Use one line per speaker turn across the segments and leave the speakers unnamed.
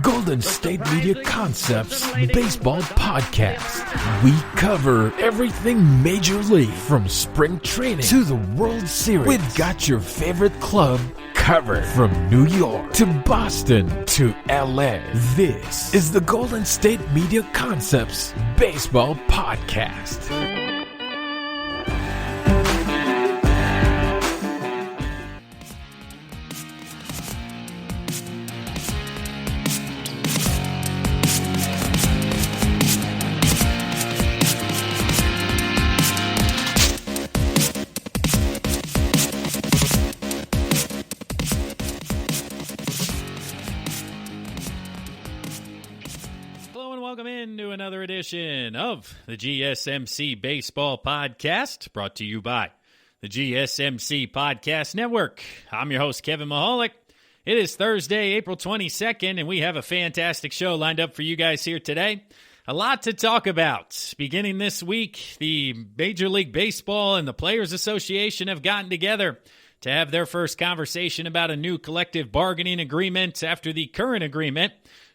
Golden State Media Concepts Baseball Podcast. We cover everything Major League, from spring training to the World Series. We've got your favorite club covered, from New York to Boston to LA. This is the Golden State Media Concepts Baseball Podcast.
Another edition of the GSMC Baseball Podcast, brought to you by the GSMC Podcast Network. I'm your host, Kevin Mahalik. It is Thursday, April 22nd, and we have a fantastic show lined up for you guys here today. A lot to talk about. Beginning this week, the Major League Baseball and the Players Association have gotten together to have their first conversation about a new collective bargaining agreement after the current agreement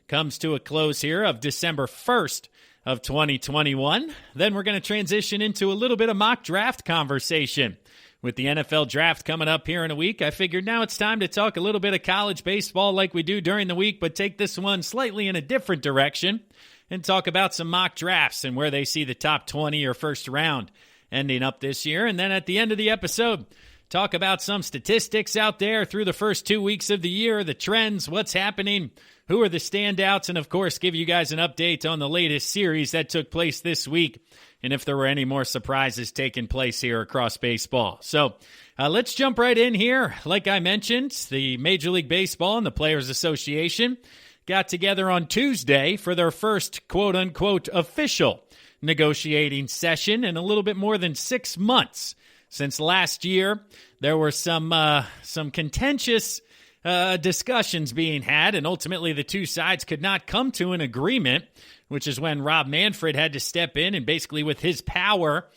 comes to a close here of December 1st of 2021. Then we're going to transition into a little bit of mock draft conversation. With the NFL draft coming up here in a week, I figured now it's time to talk a little bit of college baseball like we do during the week, but take this one slightly in a different direction and talk about some mock drafts and where they see the top 20 or first round ending up this year. And then at the end of the episode, talk about some statistics out there through the first 2 weeks of the year, the trends, what's happening, who are the standouts, and of course give you guys an update on the latest series that took place this week and if there were any more surprises taking place here across baseball. So let's jump right in here. Like I mentioned, the Major League Baseball and the Players Association got together on Tuesday for their first quote-unquote official negotiating session in a little bit more than 6 months. Since last year, there were some contentious discussions being had, and ultimately the two sides could not come to an agreement, which is when Rob Manfred had to step in and basically with his power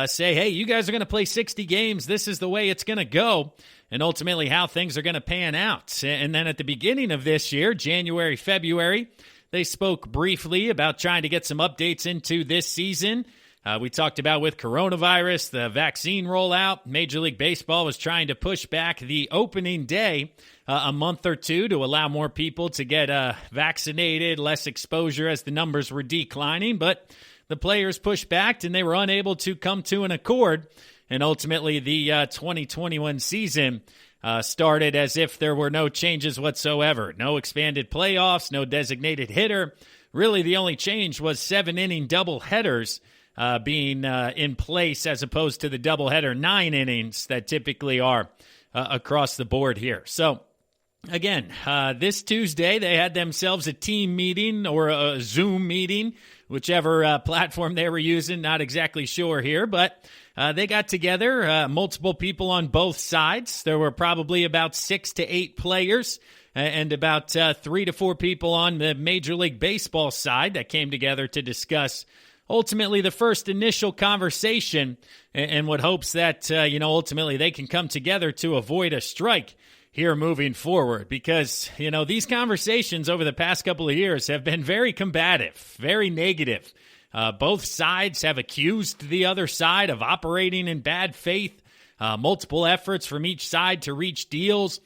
say, hey, you guys are going to play 60 games. This is the way it's going to go, and ultimately how things are going to pan out. And then at the beginning of this year, January, February, they spoke briefly about trying to get some updates into this season. We talked about with coronavirus, the vaccine rollout. Major League Baseball was trying to push back the opening day a month or two to allow more people to get vaccinated, less exposure as the numbers were declining. But the players pushed back and they were unable to come to an accord. And ultimately the 2021 season started as if there were no changes whatsoever. No expanded playoffs, no designated hitter. Really the only change was 7-inning doubleheaders being in place as opposed to the doubleheader 9 innings that typically are across the board here. So, again, this Tuesday they had themselves a team meeting or a Zoom meeting, whichever platform they were using, not exactly sure here, but they got together, multiple people on both sides. There were probably about 6 to 8 players and about 3 to 4 people on the Major League Baseball side that came together to discuss ultimately the first initial conversation and what hopes that, ultimately they can come together to avoid a strike here moving forward. Because, these conversations over the past couple of years have been very combative, very negative. Both sides have accused the other side of operating in bad faith, multiple efforts from each side to reach deals.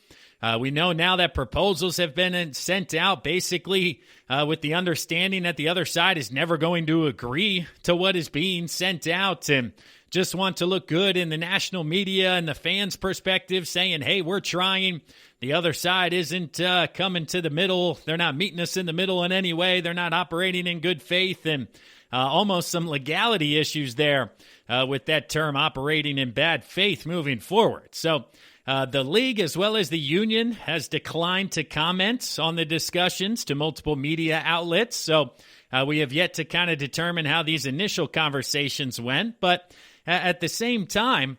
We know now that proposals have been sent out basically with the understanding that the other side is never going to agree to what is being sent out and just want to look good in the national media and the fans' perspective, saying, hey, we're trying. The other side isn't coming to the middle. They're not meeting us in the middle in any way. They're not operating in good faith, and almost some legality issues there with that term, operating in bad faith, moving forward. So the league, as well as the union, has declined to comment on the discussions to multiple media outlets. So we have yet to kind of determine how these initial conversations went. But at the same time,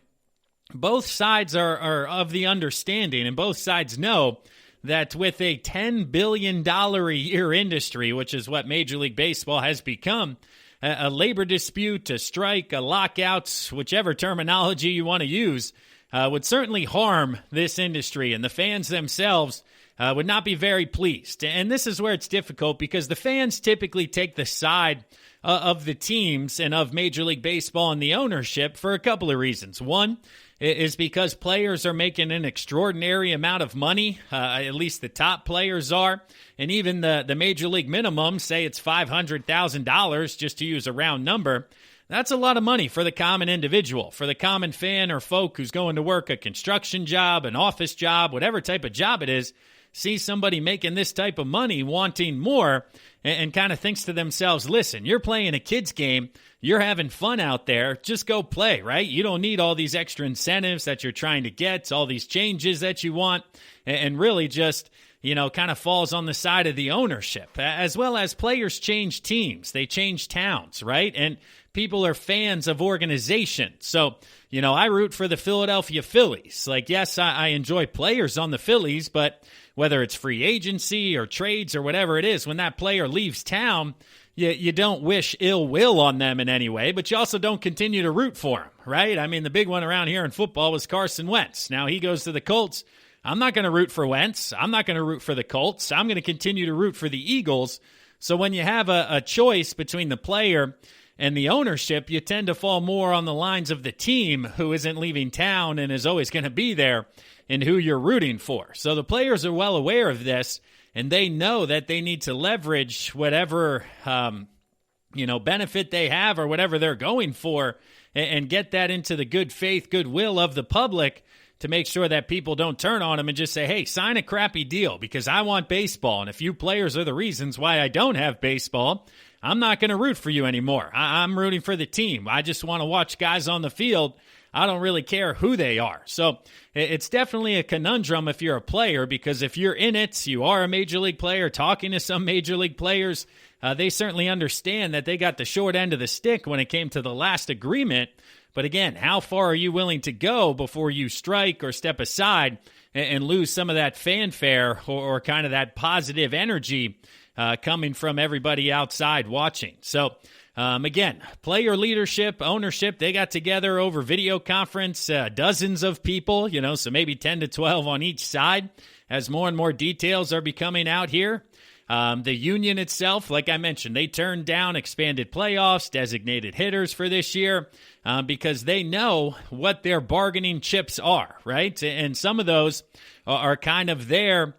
both sides are of the understanding, and both sides know that with a $10 billion a year industry, which is what Major League Baseball has become, a labor dispute, a strike, a lockout, whichever terminology you want to use, would certainly harm this industry. And the fans themselves would not be very pleased. And this is where it's difficult because the fans typically take the side of the teams and of Major League Baseball and the ownership for a couple of reasons. One is because players are making an extraordinary amount of money, at least the top players are, and even the Major League minimum, say it's $500,000, just to use a round number. That's a lot of money for the common individual, for the common fan or folk who's going to work a construction job, an office job, whatever type of job it is, see somebody making this type of money wanting more and kind of thinks to themselves, listen, you're playing a kid's game, you're having fun out there, just go play, right? You don't need all these extra incentives that you're trying to get, all these changes that you want, and really just, kind of falls on the side of the ownership, as well as players change teams, they change towns, right? And people are fans of organizations. So, I root for the Philadelphia Phillies. Like, yes, I enjoy players on the Phillies, but whether it's free agency or trades or whatever it is, when that player leaves town, you don't wish ill will on them in any way, but you also don't continue to root for them, right? I mean, the big one around here in football was Carson Wentz. Now he goes to the Colts. I'm not going to root for Wentz. I'm not going to root for the Colts. I'm going to continue to root for the Eagles. So when you have a choice between the player and the ownership, you tend to fall more on the lines of the team who isn't leaving town and is always going to be there and who you're rooting for. So the players are well aware of this, and they know that they need to leverage whatever benefit they have or whatever they're going for and get that into the good faith, goodwill of the public to make sure that people don't turn on them and just say, hey, sign a crappy deal because I want baseball. And if you players are the reasons why I don't have baseball, I'm not going to root for you anymore. I'm rooting for the team. I just want to watch guys on the field. I don't really care who they are. So it's definitely a conundrum if you're a player, because if you're in it, you are a major league player, talking to some major league players, they certainly understand that they got the short end of the stick when it came to the last agreement. But again, how far are you willing to go before you strike or step aside and lose some of that fanfare or kind of that positive energy coming from everybody outside watching? So again, player leadership, ownership, they got together over video conference, dozens of people, so maybe 10 to 12 on each side as more and more details are becoming out here. The union itself, like I mentioned, they turned down expanded playoffs, designated hitters for this year because they know what their bargaining chips are, right? And some of those are kind of their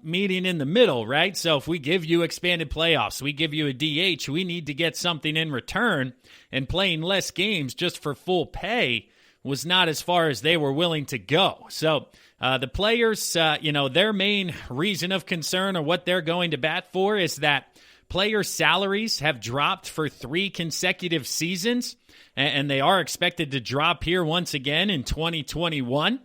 meeting in the middle, right? So if we give you expanded playoffs, we give you a DH, we need to get something in return, and playing less games just for full pay was not as far as they were willing to go. So the players, their main reason of concern or what they're going to bat for is that player salaries have dropped for 3 consecutive seasons, and they are expected to drop here once again in 2021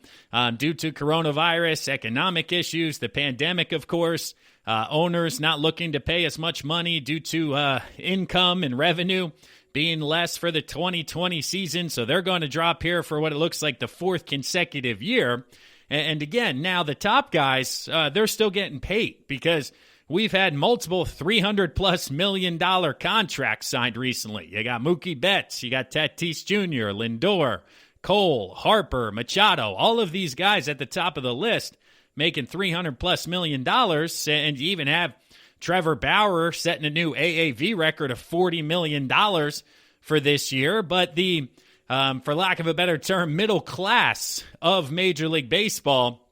due to coronavirus, economic issues, the pandemic, of course, owners not looking to pay as much money due to income and revenue being less for the 2020 season. So they're going to drop here for what it looks like the 4th consecutive year. And again, now the top guys, they're still getting paid because we've had multiple $300+ million contracts signed recently. You got Mookie Betts, you got Tatis Jr., Lindor, Cole, Harper, Machado, all of these guys at the top of the list making $300+ million. And you even have Trevor Bauer setting a new AAV record of $40 million for this year. But the, for lack of a better term, middle class of Major League Baseball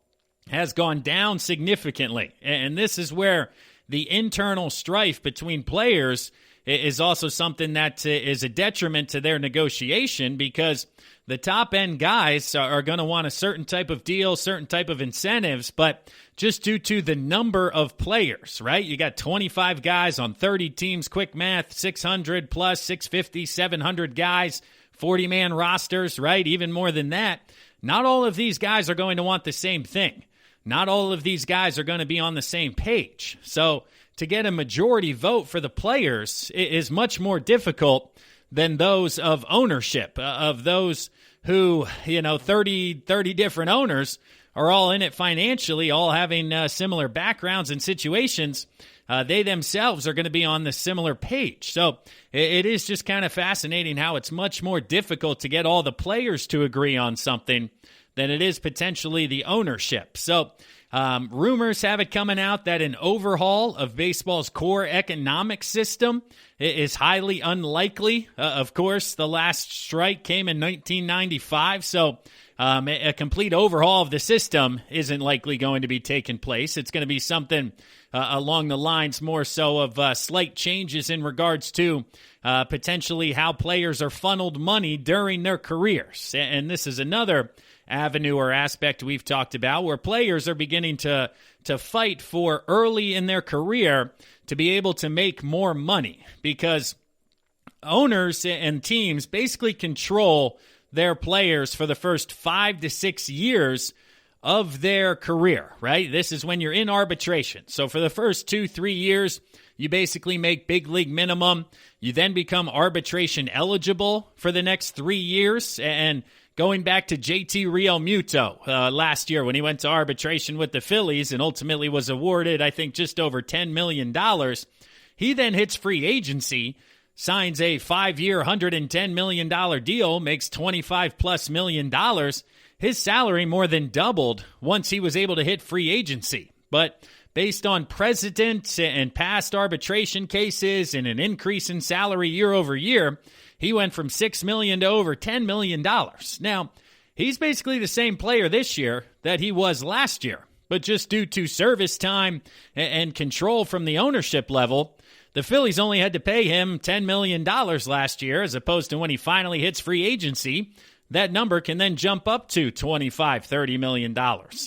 has gone down significantly. And this is where the internal strife between players is also something that is a detriment to their negotiation, because the top-end guys are going to want a certain type of deal, certain type of incentives, but just due to the number of players, right? You got 25 guys on 30 teams, quick math, 600 plus, 650, 700 guys, 40-man rosters, right? Even more than that. Not all of these guys are going to want the same thing. Not all of these guys are going to be on the same page. So to get a majority vote for the players is much more difficult than those of ownership, of those who, 30 different owners are all in it financially, all having similar backgrounds and situations. They themselves are going to be on the similar page. So it is just kind of fascinating how it's much more difficult to get all the players to agree on something than it is potentially the ownership. So Rumors have it coming out that an overhaul of baseball's core economic system is highly unlikely. Of course, the last strike came in 1995, so a complete overhaul of the system isn't likely going to be taking place. It's going to be something along the lines more so of slight changes in regards to potentially how players are funneled money during their careers. And this is another avenue or aspect we've talked about where players are beginning to fight for early in their career to be able to make more money, because owners and teams basically control their players for the first 5 to 6 years of their career, right? This is when you're in arbitration. So for the first 2-3 years, you basically make big league minimum. You then become arbitration eligible for the next 3 years. And going back to JT Realmuto last year when he went to arbitration with the Phillies and ultimately was awarded, I think, just over $10 million, he then hits free agency, signs a 5-year, $110 million deal, makes $25+ million. His salary more than doubled once he was able to hit free agency. But based on precedent and past arbitration cases and an increase in salary year over year, he went from $6 million to over $10 million. Now, he's basically the same player this year that he was last year, but just due to service time and control from the ownership level, the Phillies only had to pay him $10 million last year, as opposed to when he finally hits free agency, that number can then jump up to $25-30 million.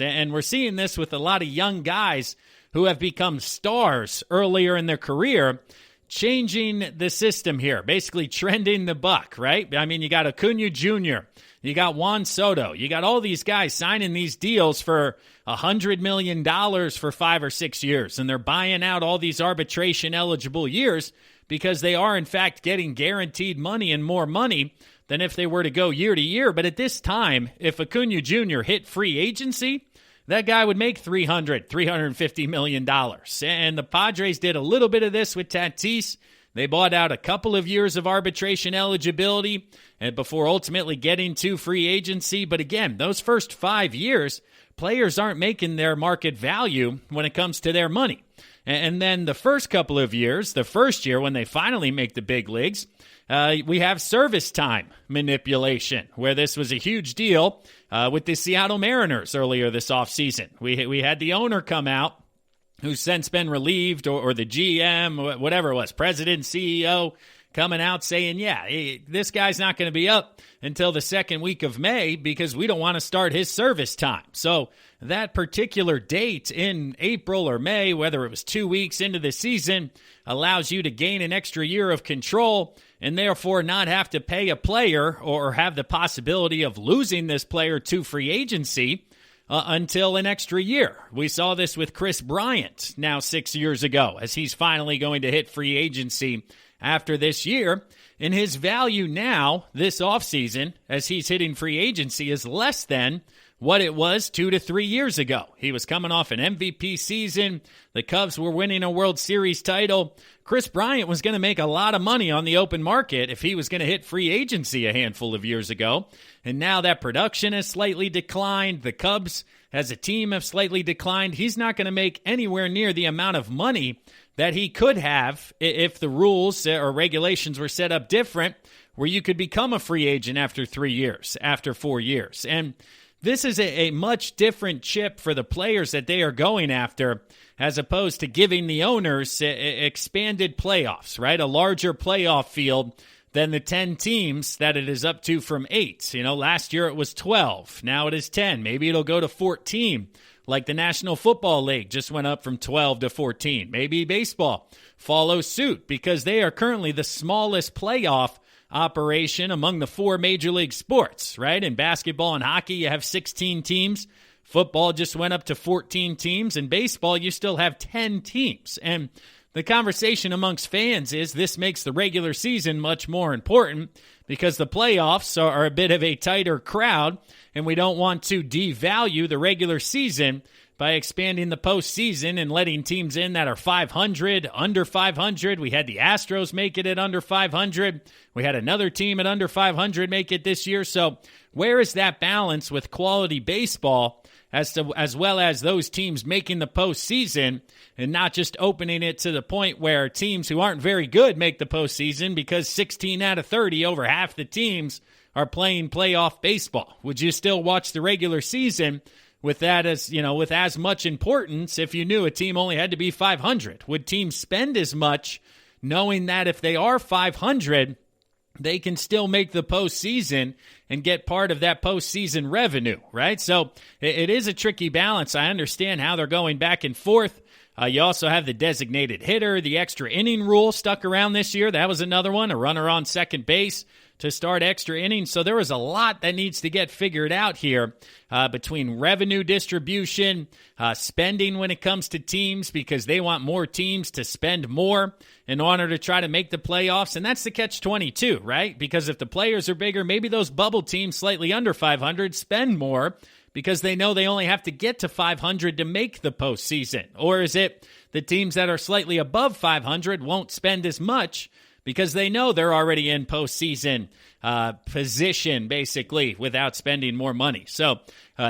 And we're seeing this with a lot of young guys who have become stars earlier in their career, changing the system here, basically trending the buck, right? I mean, you got Acuna Jr., you got Juan Soto, you got all these guys signing these deals for $100 million for 5 or 6 years, and they're buying out all these arbitration-eligible years because they are, in fact, getting guaranteed money and more money than if they were to go year to year. But at this time, if Acuna Jr. hit free agency, that guy would make $350 million. And the Padres did a little bit of this with Tatis. They bought out a couple of years of arbitration eligibility and before ultimately getting to free agency. But again, those first 5 years, players aren't making their market value when it comes to their money. And then the first couple of years, the first year when they finally make the big leagues, we have service time manipulation, where this was a huge deal with the Seattle Mariners earlier this offseason. We had the owner come out, who's since been relieved, or the GM, whatever it was, president, CEO, coming out saying, yeah, this guy's not going to be up until the second week of May because we don't want to start his service time. So that particular date in April or May, whether it was 2 weeks into the season, allows you to gain an extra year of control and therefore not have to pay a player or have the possibility of losing this player to free agency until an extra year. We saw this with Chris Bryant now 6 years ago, as he's finally going to hit free agency after this year. And his value now, this offseason, as he's hitting free agency, is less than what it was 2 to 3 years ago. He was coming off an MVP season. The Cubs were winning a World Series title. Chris Bryant was going to make a lot of money on the open market if he was going to hit free agency a handful of years ago. And now that production has slightly declined. The Cubs as a team have slightly declined. He's not going to make anywhere near the amount of money that he could have if the rules or regulations were set up different, where you could become a free agent after 3 years, after 4 years. And this is a much different chip for the players that they are going after, as opposed to giving the owners expanded playoffs, right? A larger playoff field than the 10 teams that it is up to from 8. You know, last year it was 12. Now it is 10. Maybe it'll go to 14, like the National Football League just went up from 12 to 14. Maybe baseball follows suit because they are currently the smallest playoff operation among the 4 major league sports, right? In basketball and hockey, you have 16 teams. Football just went up to 14 teams. In baseball, you still have 10 teams. And the conversation amongst fans is this makes the regular season much more important because the playoffs are a bit of a tighter crowd, and we don't want to devalue the regular season by expanding the postseason and letting teams in that are 500, under 500. We had the Astros make it at under 500. We had another team at under 500 make it this year. So where is that balance with quality baseball as well as those teams making the postseason, and not just opening it to the point where teams who aren't very good make the postseason because 16 out of 30, over half the teams, are playing playoff baseball. Would you still watch the regular season with that as, with as much importance if you knew a team only had to be 500? Would teams spend as much knowing that if they are 500, they can still make the postseason and get part of that postseason revenue, right? So it is a tricky balance. I understand how they're going back and forth. You also have the designated hitter, the extra inning rule stuck around this year. That was another one, a runner on second base to start extra innings. So there was a lot that needs to get figured out here between revenue distribution, spending when it comes to teams because they want more teams to spend more in order to try to make the playoffs. And that's the catch-22, right? Because if the players are bigger, maybe those bubble teams slightly under 500 spend more because they know they only have to get to 500 to make the postseason. Or is it the teams that are slightly above 500 won't spend as much because they know they're already in postseason position, basically, without spending more money. So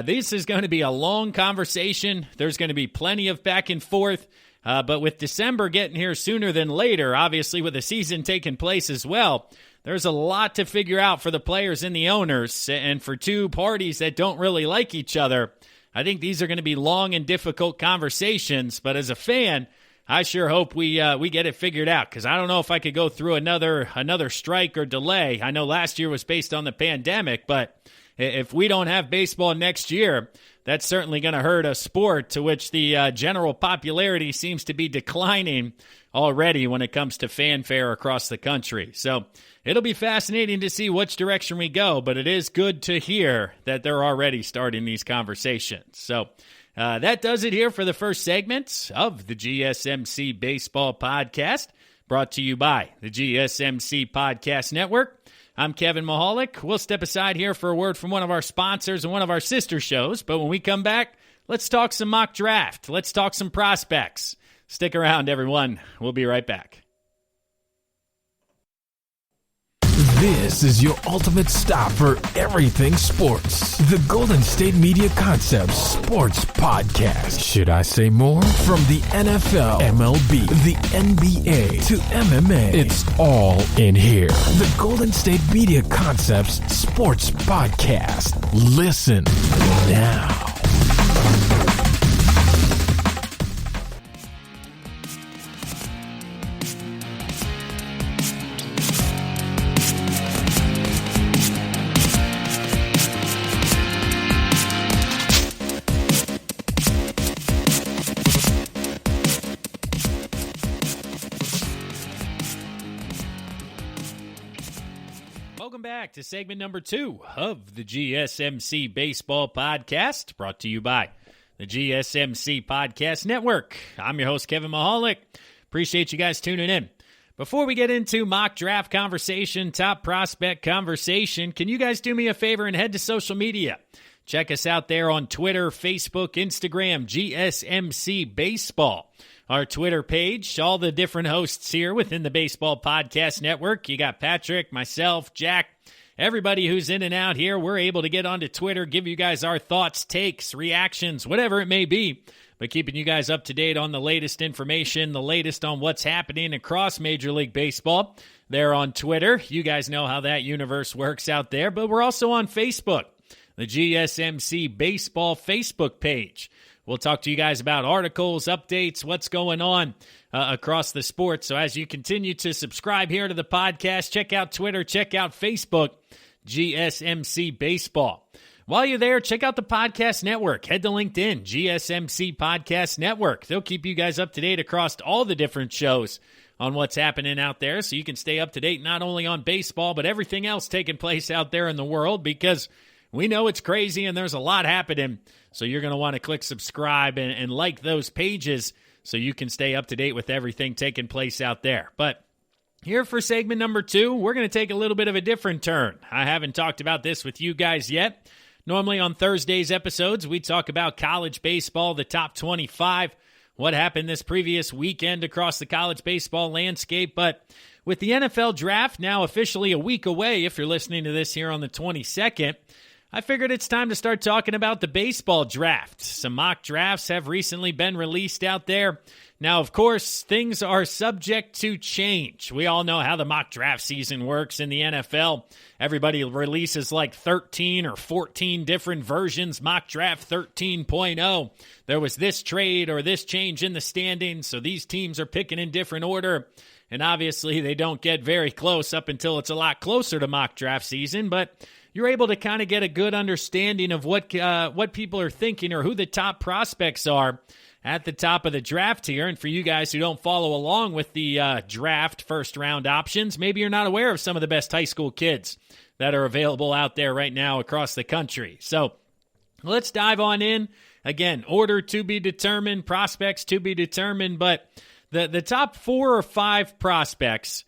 this is going to be a long conversation. There's going to be plenty of back and forth. But with December getting here sooner than later, obviously with the season taking place as well, there's a lot to figure out for the players and the owners. And for two parties that don't really like each other, I think these are going to be long and difficult conversations. But as a fan, I sure hope we get it figured out, because I don't know if I could go through another strike or delay. I know last year was based on the pandemic, but if we don't have baseball next year, that's certainly going to hurt a sport to which the general popularity seems to be declining already when it comes to fanfare across the country. So it'll be fascinating to see which direction we go, but it is good to hear that they're already starting these conversations. So that does it here for the first segment of the GSMC Baseball Podcast, brought to you by the GSMC Podcast Network. I'm Kevin Mahalik. We'll step aside here for a word from one of our sponsors and one of our sister shows, but when we come back, let's talk some mock draft. Let's talk some prospects. Stick around, everyone. We'll be right back.
This is your ultimate stop for everything sports. The Golden State Media Concepts Sports Podcast. Should I say more? From the NFL, MLB, the NBA, to MMA, it's all in here. The Golden State Media Concepts Sports Podcast. Listen now.
Welcome back to segment number 2 of the GSMC Baseball Podcast, brought to you by the GSMC Podcast Network. I'm your host, Kevin Mahalik. Appreciate you guys tuning in. Before we get into mock draft conversation, top prospect conversation, can you guys do me a favor and head to social media? Check us out there on Twitter, Facebook, Instagram, GSMC Baseball. Our Twitter page, all the different hosts here within the Baseball Podcast Network. You got Patrick, myself, Jack, everybody who's in and out here. We're able to get onto Twitter, give you guys our thoughts, takes, reactions, whatever it may be, but keeping you guys up to date on the latest information, the latest on what's happening across Major League Baseball there on Twitter. You guys know how that universe works out there, but we're also on Facebook, the GSMC Baseball Facebook page. We'll talk to you guys about articles, updates, what's going on across the sport. So as you continue to subscribe here to the podcast, check out Twitter, check out Facebook, GSMC Baseball. While you're there, check out the podcast network. Head to LinkedIn, GSMC Podcast Network. They'll keep you guys up to date across all the different shows on what's happening out there, so you can stay up to date not only on baseball, but everything else taking place out there in the world, because we know it's crazy and there's a lot happening. So you're going to want to click subscribe and like those pages so you can stay up to date with everything taking place out there. But here for segment number 2, we're going to take a little bit of a different turn. I haven't talked about this with you guys yet. Normally on Thursday's episodes, we talk about college baseball, the top 25, what happened this previous weekend across the college baseball landscape. But with the NFL draft now officially a week away, if you're listening to this here on the 22nd, I figured it's time to start talking about the baseball draft. Some mock drafts have recently been released out there. Now, of course, things are subject to change. We all know how the mock draft season works in the NFL. Everybody releases like 13 or 14 different versions. Mock draft 13.0. There was this trade or this change in the standings, so these teams are picking in different order. And obviously, they don't get very close up until it's a lot closer to mock draft season, but you're able to kind of get a good understanding of what people are thinking or who the top prospects are at the top of the draft here. And for you guys who don't follow along with the draft first-round options, maybe you're not aware of some of the best high school kids that are available out there right now across the country. So let's dive on in. Again, order to be determined, prospects to be determined, but the top 4 or 5 prospects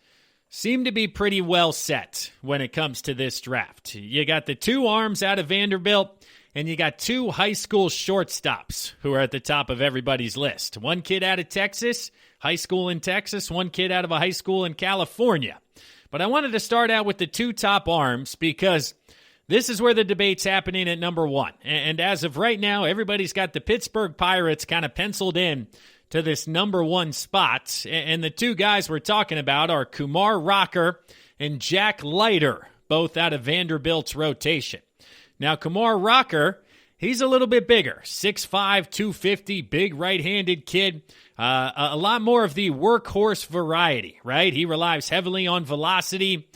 seem to be pretty well set when it comes to this draft. You got the 2 arms out of Vanderbilt, and you got 2 high school shortstops who are at the top of everybody's list. 1 kid out of Texas, high school in Texas, 1 kid out of a high school in California. But I wanted to start out with the 2 top arms because this is where the debate's happening at number 1. And as of right now, everybody's got the Pittsburgh Pirates kind of penciled in to this number 1 spot. And the 2 guys we're talking about are Kumar Rocker and Jack Leiter, both out of Vanderbilt's rotation. Now, Kumar Rocker, he's a little bit bigger, 6'5", 250, big right-handed kid. A lot more of the workhorse variety, right? He relies heavily on velocity.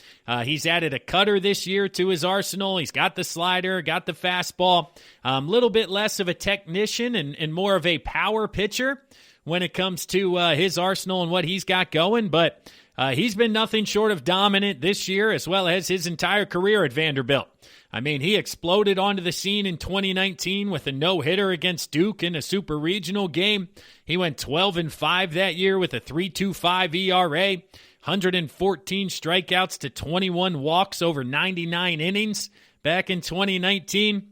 He's added a cutter this year to his arsenal. He's got the slider, got the fastball. A little bit less of a technician and more of a power pitcher when it comes to his arsenal and what he's got going. But he's been nothing short of dominant this year as well as his entire career at Vanderbilt. I mean, he exploded onto the scene in 2019 with a no-hitter against Duke in a super regional game. He went 12-5 that year with a 3.25 ERA, 114 strikeouts to 21 walks over 99 innings back in 2019.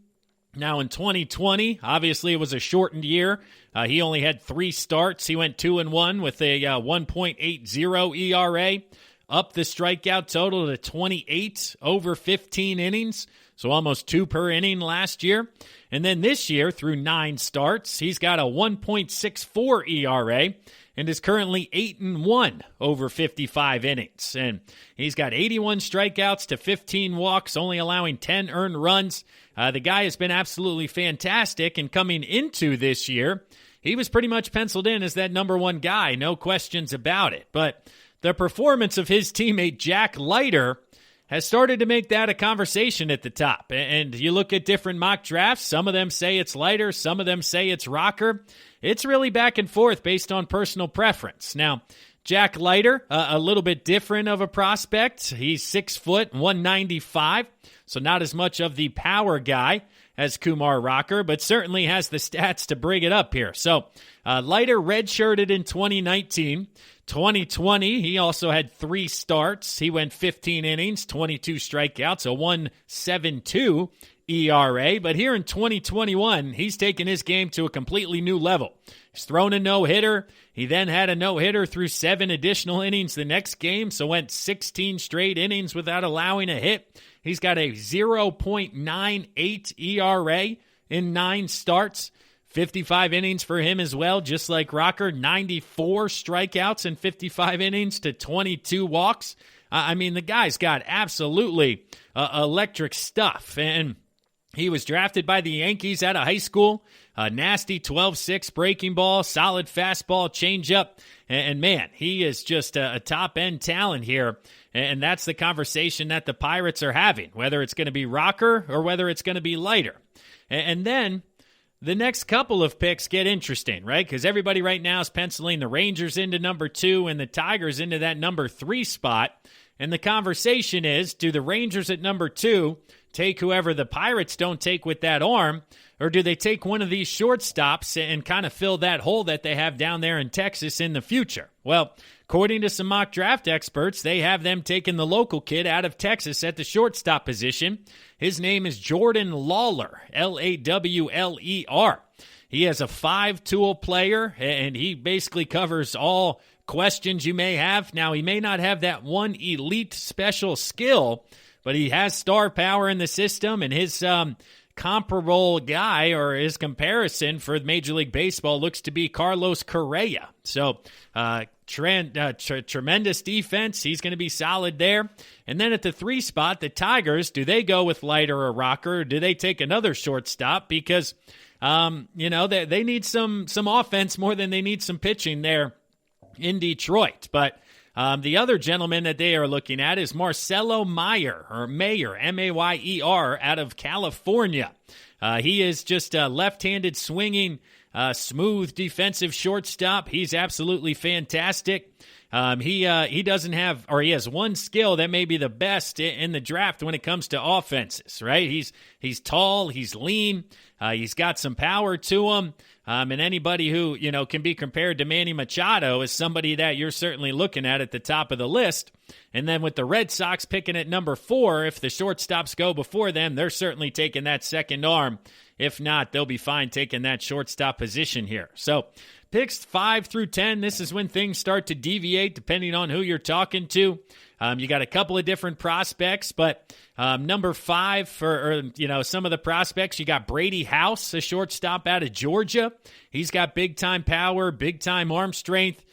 Now in 2020, obviously it was a shortened year. He only had 3 starts. He went 2-1 with a 1.80 ERA, up the strikeout total to 28 over 15 innings, so almost 2 per inning last year. And then this year, through 9 starts, he's got a 1.64 ERA and is currently 8-1 over 55 innings. And he's got 81 strikeouts to 15 walks, only allowing 10 earned runs. The guy has been absolutely fantastic, and coming into this year, he was pretty much penciled in as that number 1 guy, no questions about it. But the performance of his teammate Jack Leiter has started to make that a conversation at the top. And you look at different mock drafts, some of them say it's Leiter, some of them say it's Rocker. It's really back and forth based on personal preference. Now, Jack Leiter, a little bit different of a prospect. He's 6 foot, 195, so not as much of the power guy as Kumar Rocker, but certainly has the stats to bring it up here. So Leiter redshirted in 2019. 2020, he also had 3 starts. He went 15 innings, 22 strikeouts, a 1.72 ERA. But here in 2021, he's taken his game to a completely new level. He's thrown a no-hitter. He then had a no-hitter through 7 additional innings the next game, so went 16 straight innings without allowing a hit. He's got a 0.98 ERA in 9 starts. 55 innings for him as well, just like Rocker. 94 strikeouts in 55 innings to 22 walks. I mean, the guy's got absolutely electric stuff. And he was drafted by the Yankees out of high school. A nasty 12-6 breaking ball, solid fastball, changeup. And man, he is just a top-end talent here. And that's the conversation that the Pirates are having, whether it's going to be Rocker or whether it's going to be Leiter. And then the next couple of picks get interesting, right? Because everybody right now is penciling the Rangers into number 2 and the Tigers into that number 3 spot. And the conversation is, do the Rangers at number 2 take whoever the Pirates don't take with that arm, or do they take one of these shortstops and kind of fill that hole that they have down there in Texas in the future? Well, according to some mock draft experts, they have them taking the local kid out of Texas at the shortstop position. His name is Jordan Lawler, Lawler. He is a 5-tool player, and he basically covers all questions you may have. Now, he may not have that one elite special skill, but he has star power in the system, and his comparable guy or his comparison for Major League Baseball looks to be Carlos Correa. So tremendous defense. He's going to be solid there. And then at the 3 spot, the Tigers, do they go with Leiter or Rocker, or do they take another shortstop? Because, they need some offense more than they need some pitching there in Detroit. But the other gentleman that they are looking at is Marcelo Mayer, M-A-Y-E-R, out of California. He is just a left-handed swinging, smooth defensive shortstop. He's absolutely fantastic. He doesn't have, or he has one skill that may be the best in the draft when it comes to offenses, right? He's tall, he's lean, he's got some power to him. And anybody who, can be compared to Manny Machado is somebody that you're certainly looking at the top of the list. And then with the Red Sox picking at number 4, if the shortstops go before them, they're certainly taking that second arm. If not, they'll be fine taking that shortstop position here. So picks 5 through 10, this is when things start to deviate depending on who you're talking to. You got a couple of different prospects, but number 5 for some of the prospects, you got Brady House, a shortstop out of Georgia. He's got big-time power, big-time arm strength.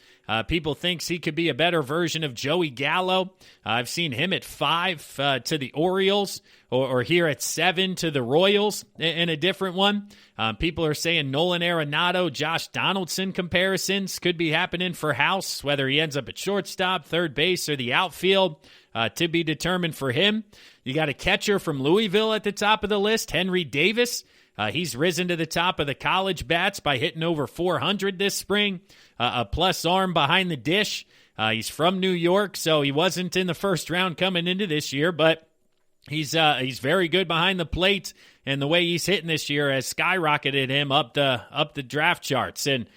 People think he could be a better version of Joey Gallo. I've seen him at 5 to the Orioles, or here at 7 to the Royals in a different one. People are saying Nolan Arenado, Josh Donaldson comparisons could be happening for House, whether he ends up at shortstop, third base, or the outfield, to be determined for him. You got a catcher from Louisville at the top of the list, Henry Davis. He's risen to the top of the college bats by hitting over 400 this spring. A plus arm behind the dish. He's from New York, so he wasn't in the first round coming into this year, but he's very good behind the plate, and the way he's hitting this year has skyrocketed him up the draft charts. And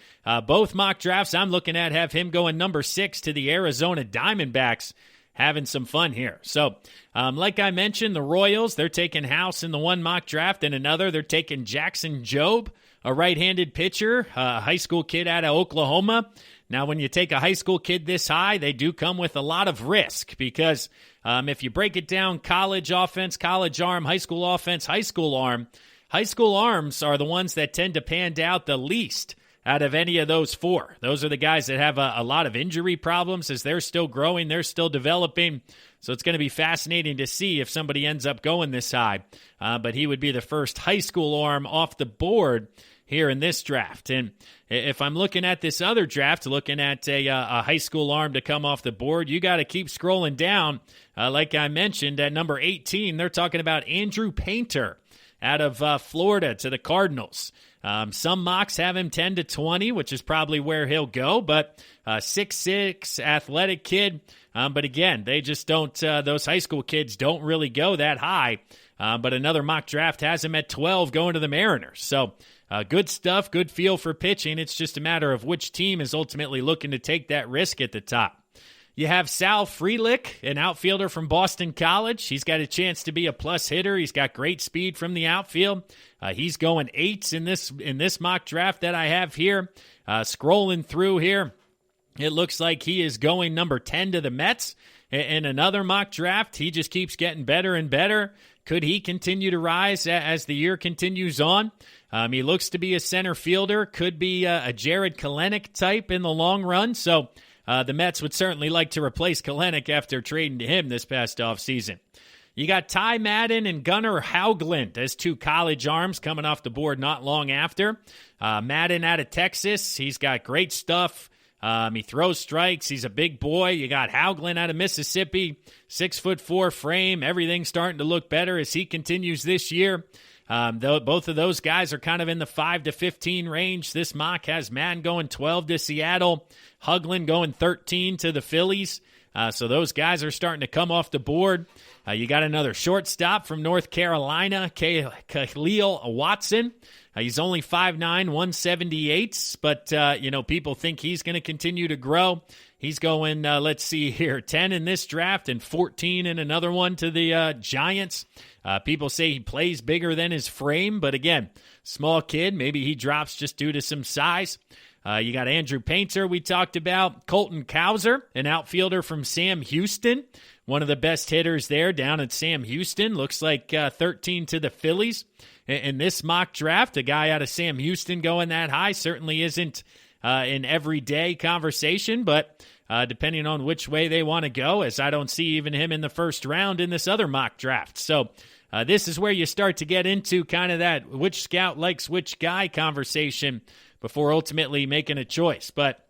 both mock drafts I'm looking at have him going number 6 to the Arizona Diamondbacks. Having some fun here. So, like I mentioned, the Royals, they're taking House in the one mock draft, and another, they're taking Jackson Jobe, a right-handed pitcher, a high school kid out of Oklahoma. Now, when you take a high school kid this high, they do come with a lot of risk because if you break it down, college offense, college arm, high school offense, high school arm, high school arms are the ones that tend to pan out the least out of any of those 4. Those are the guys that have a lot of injury problems as they're still growing, they're still developing. So it's going to be fascinating to see if somebody ends up going this high. But he would be the first high school arm off the board here in this draft. And if I'm looking at this other draft, looking at a high school arm to come off the board, you got to keep scrolling down. Like I mentioned, at number 18, they're talking about Andrew Painter out of Florida to the Cardinals. Some mocks have him 10 to 20, which is probably where he'll go, but 6'6", athletic kid. But again, they just don't, those high school kids don't really go that high. But another mock draft has him at 12 going to the Mariners. So good stuff, good feel for pitching. It's just a matter of which team is ultimately looking to take that risk at the top. You have Sal Frelick, an outfielder from Boston College. He's got a chance to be a plus hitter. He's got great speed from the outfield. He's going 8s in this mock draft that I have here. Scrolling through here, it looks like he is going number 10 to the Mets. In another mock draft, he just keeps getting better and better. Could he continue to rise as the year continues on? He looks to be a center fielder. Could be a Jared Kelenic type in the long run. So the Mets would certainly like to replace Kelenic after trading to him this past offseason. You got Ty Madden and Gunnar Hoagland as 2 college arms coming off the board not long after. Madden out of Texas. He's got great stuff. He throws strikes. He's a big boy. You got Hoagland out of Mississippi. 6'4" frame. Everything's starting to look better as he continues this year. Both of those guys are kind of in the 5 to 15 range. This mock has Madden going 12 to Seattle. Hoagland going 13 to the Phillies. So those guys are starting to come off the board. You got another shortstop from North Carolina, Khalil Watson. He's only 5'9", 178, but, people think he's going to continue to grow. He's going, let's see here, 10 in this draft and 14 in another one to the Giants. People say he plays bigger than his frame, but again, small kid. Maybe he drops just due to some size. You got Andrew Painter we talked about. Colton Cowser, an outfielder from Sam Houston. One of the best hitters there down at Sam Houston. Looks like 13 to the Phillies. In this mock draft, a guy out of Sam Houston going that high certainly isn't an everyday conversation, but depending on which way they want to go, as I don't see even him in the first round in this other mock draft. So this is where you start to get into kind of that which scout likes which guy conversation before ultimately making a choice. But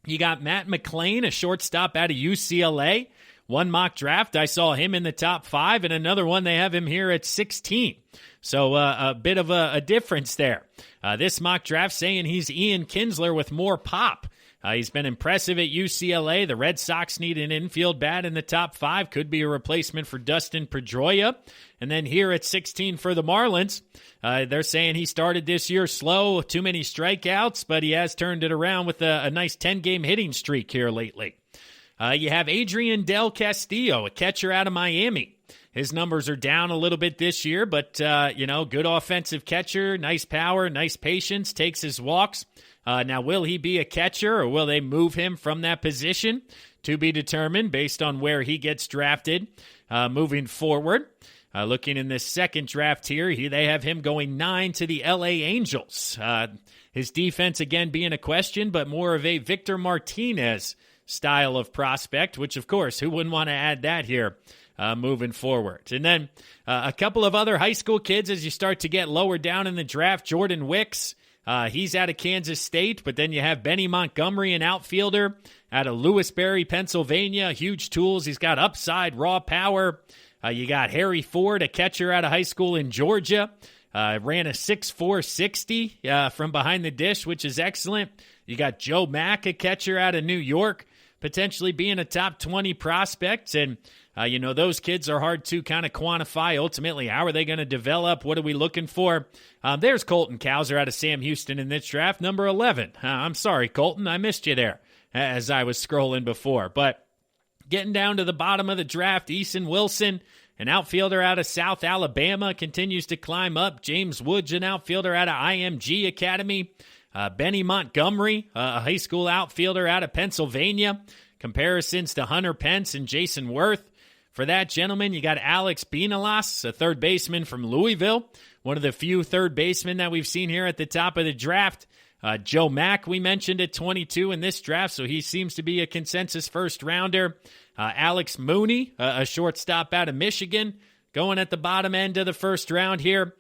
you got Matt McClain, a shortstop out of UCLA. One mock draft, I saw him in the top 5, and another one, they have him here at 16. So a bit of a difference there. This mock draft saying he's Ian Kinsler with more pop. He's been impressive at UCLA. The Red Sox need an infield bat in the top 5. Could be a replacement for Dustin Pedroia. And then here at 16 for the Marlins, they're saying he started this year slow, too many strikeouts, but he has turned it around with a nice 10-game hitting streak here lately. You have Adrian Del Castillo, a catcher out of Miami. His numbers are down a little bit this year, but, good offensive catcher, nice power, nice patience, takes his walks. Now, will he be a catcher, or will they move him from that position? To be determined based on where he gets drafted moving forward. Looking in this second draft here, they have him going 9 to the LA Angels. His defense, again, being a question, but more of a Victor Martinez style of prospect, which, of course, who wouldn't want to add that here moving forward? And then a couple of other high school kids as you start to get lower down in the draft. Jordan Wicks, he's out of Kansas State, but then you have Benny Montgomery, an outfielder out of Lewisberry, Pennsylvania. Huge tools. He's got upside, raw power. You got Harry Ford, a catcher out of high school in Georgia. Ran a 6'4", 60 from behind the dish, which is excellent. You got Joe Mack, a catcher out of New York, potentially being a top 20 prospect. And, those kids are hard to kind of quantify. Ultimately, how are they going to develop? What are we looking for? There's Colton Cowser out of Sam Houston in this draft, number 11. I'm sorry, Colton. I missed you there as I was scrolling before. But getting down to the bottom of the draft, Eason Wilson, an outfielder out of South Alabama, continues to climb up. James Woods, an outfielder out of IMG Academy. Benny Montgomery, a high school outfielder out of Pennsylvania. Comparisons to Hunter Pence and Jason Worth. For that gentleman, you got Alex Benalas, a third baseman from Louisville. One of the few third basemen that we've seen here at the top of the draft. Joe Mack, we mentioned at 22 in this draft, so he seems to be a consensus first-rounder. Alex Mooney, a shortstop out of Michigan, going at the bottom end of the first round here.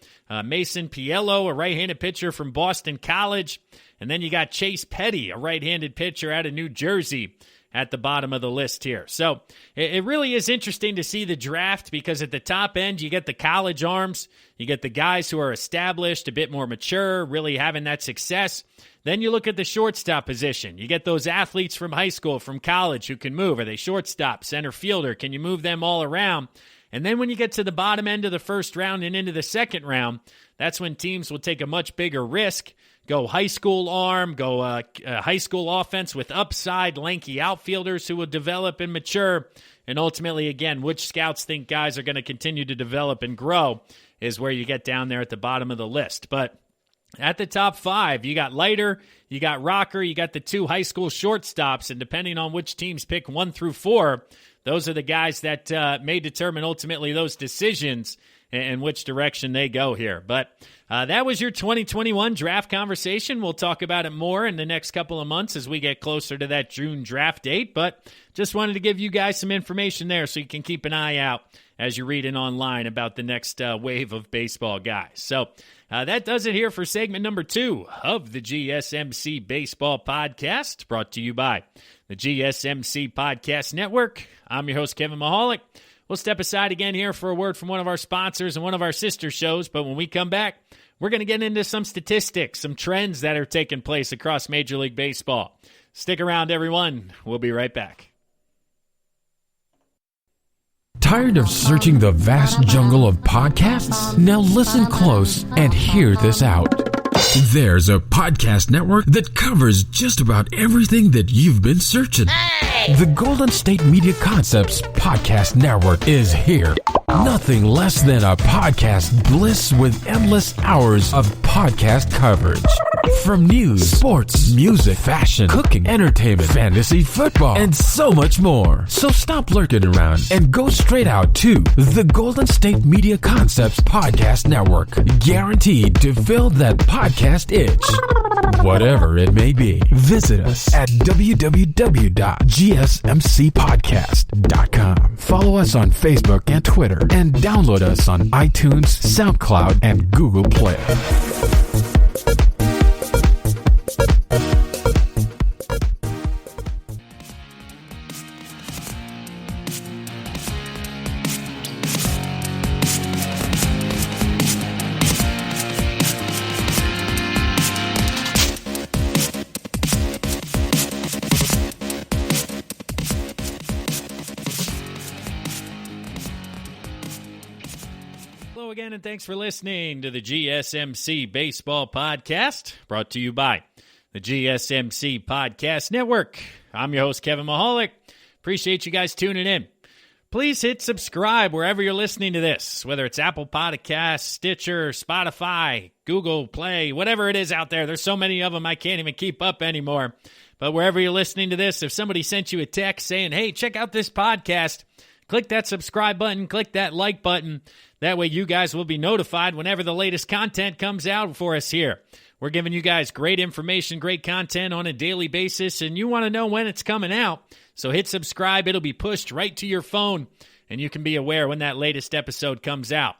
Mason Piello, a right-handed pitcher from Boston College. And then you got Chase Petty, a right-handed pitcher out of New Jersey, at the bottom of the list here. So it really is interesting to see the draft, because at the top end, you get the college arms. You get the guys who are established, a bit more mature, really having that success. Then you look at the shortstop position. You get those athletes from high school, from college, who can move. Are they shortstop, center fielder? Can you move them all around? And then when you get to the bottom end of the first round and into the second round, that's when teams will take a much bigger risk. Go high school arm, go high school offense with upside, lanky outfielders who will develop and mature. And ultimately, again, which scouts think guys are going to continue to develop and grow is where you get down there at the bottom of the list. But at the top 5, you got Leiter, you got Rocker, you got the 2 high school shortstops, and depending on which teams pick 1 through 4, those are the guys that may determine ultimately those decisions and which direction they go here. But that was your 2021 draft conversation. We'll talk about it more in the next couple of months as we get closer to that June draft date. But just wanted to give you guys some information there so you can keep an eye out as you're reading online about the next wave of baseball guys. So that does it here for segment number 2 of the GSMC Baseball Podcast, brought to you by the GSMC Podcast Network. I'm your host, Kevin Mahalik. We'll step aside again here for a word from one of our sponsors and one of our sister shows, but when we come back, we're going to get into some statistics, some trends that are taking place across Major League Baseball. Stick around, everyone. We'll be right back.
Tired of searching the vast jungle of podcasts? Now listen close and hear this out. There's a podcast network that covers just about everything that you've been searching. Hey! The Golden State Media Concepts Podcast Network is here. Nothing less than a podcast bliss with endless hours of podcast coverage. From news, sports, music, fashion, cooking, entertainment, fantasy, football, and so much more. So stop lurking around and go straight out to the Golden State Media Concepts Podcast Network. Guaranteed to fill that podcast itch. Whatever it may be. Visit us at www.gsmcpodcast.com. Follow us on Facebook and Twitter, and download us on iTunes, SoundCloud, and Google Play.
Again, and thanks for listening to the GSMC Baseball Podcast, brought to you by the GSMC Podcast Network. I'm your host, Kevin Mahalik. Appreciate you guys tuning in. Please hit subscribe wherever you're listening to this, whether it's Apple Podcasts, Stitcher, Spotify, Google Play, whatever it is out there. There's so many of them I can't even keep up anymore. But wherever you're listening to this, if somebody sent you a text saying, hey, check out this podcast, click that subscribe button, click that like button. That way you guys will be notified whenever the latest content comes out for us here. We're giving you guys great information, great content on a daily basis, and you want to know when it's coming out. So hit subscribe. It'll be pushed right to your phone, and you can be aware when that latest episode comes out.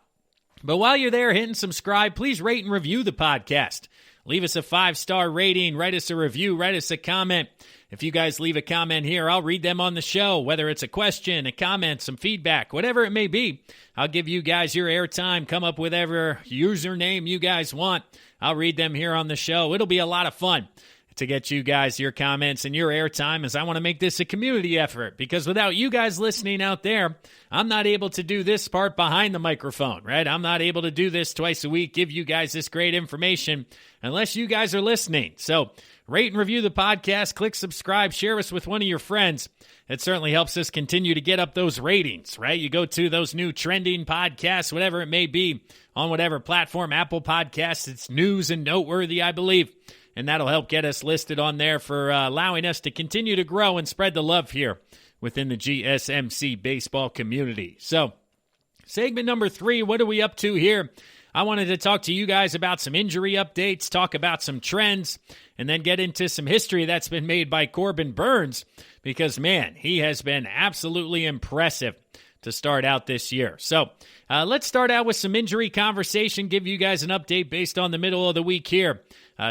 But while you're there hitting subscribe, please rate and review the podcast. Leave us a 5-star rating, write us a review, write us a comment. If you guys leave a comment here, I'll read them on the show, whether it's a question, a comment, some feedback, whatever it may be. I'll give you guys your airtime. Come up with whatever username you guys want. I'll read them here on the show. It'll be a lot of fun to get you guys your comments and your airtime, as I want to make this a community effort, because without you guys listening out there, I'm not able to do this part behind the microphone, right? I'm not able to do this twice a week, give you guys this great information, unless you guys are listening. So rate and review the podcast, click subscribe, share us with one of your friends. It certainly helps us continue to get up those ratings, right? You go to those new trending podcasts, whatever it may be, on whatever platform, Apple Podcasts, it's news and noteworthy, I believe. And that'll help get us listed on there for allowing us to continue to grow and spread the love here within the GSMC baseball community. So, segment number 3, what are we up to here? I wanted to talk to you guys about some injury updates, talk about some trends, and then get into some history that's been made by Corbin Burns, because, man, he has been absolutely impressive to start out this year. So let's start out with some injury conversation, give you guys an update based on the middle of the week here.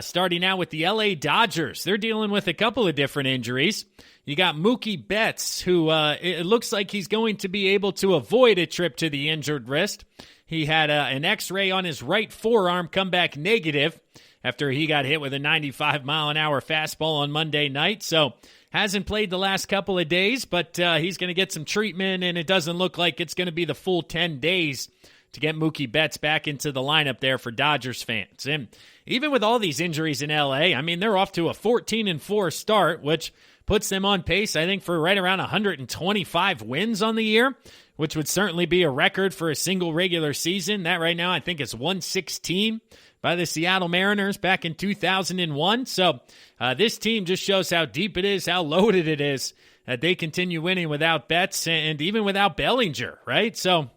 Starting out with the LA Dodgers. They're dealing with a couple of different injuries. You got Mookie Betts, who it looks like he's going to be able to avoid a trip to the injured wrist. He had an x-ray on his right forearm come back negative after he got hit with a 95-mile-an-hour fastball on Monday night. So hasn't played the last couple of days, but he's going to get some treatment, and it doesn't look like it's going to be the full 10 days to get Mookie Betts back into the lineup there for Dodgers fans. And even with all these injuries in LA, I mean, they're off to a 14-4 start, which puts them on pace, I think, for right around 125 wins on the year, which would certainly be a record for a single regular season. That right now, I think, is 116 by the Seattle Mariners back in 2001. So this team just shows how deep it is, how loaded it is, that they continue winning without Betts and even without Bellinger, right? So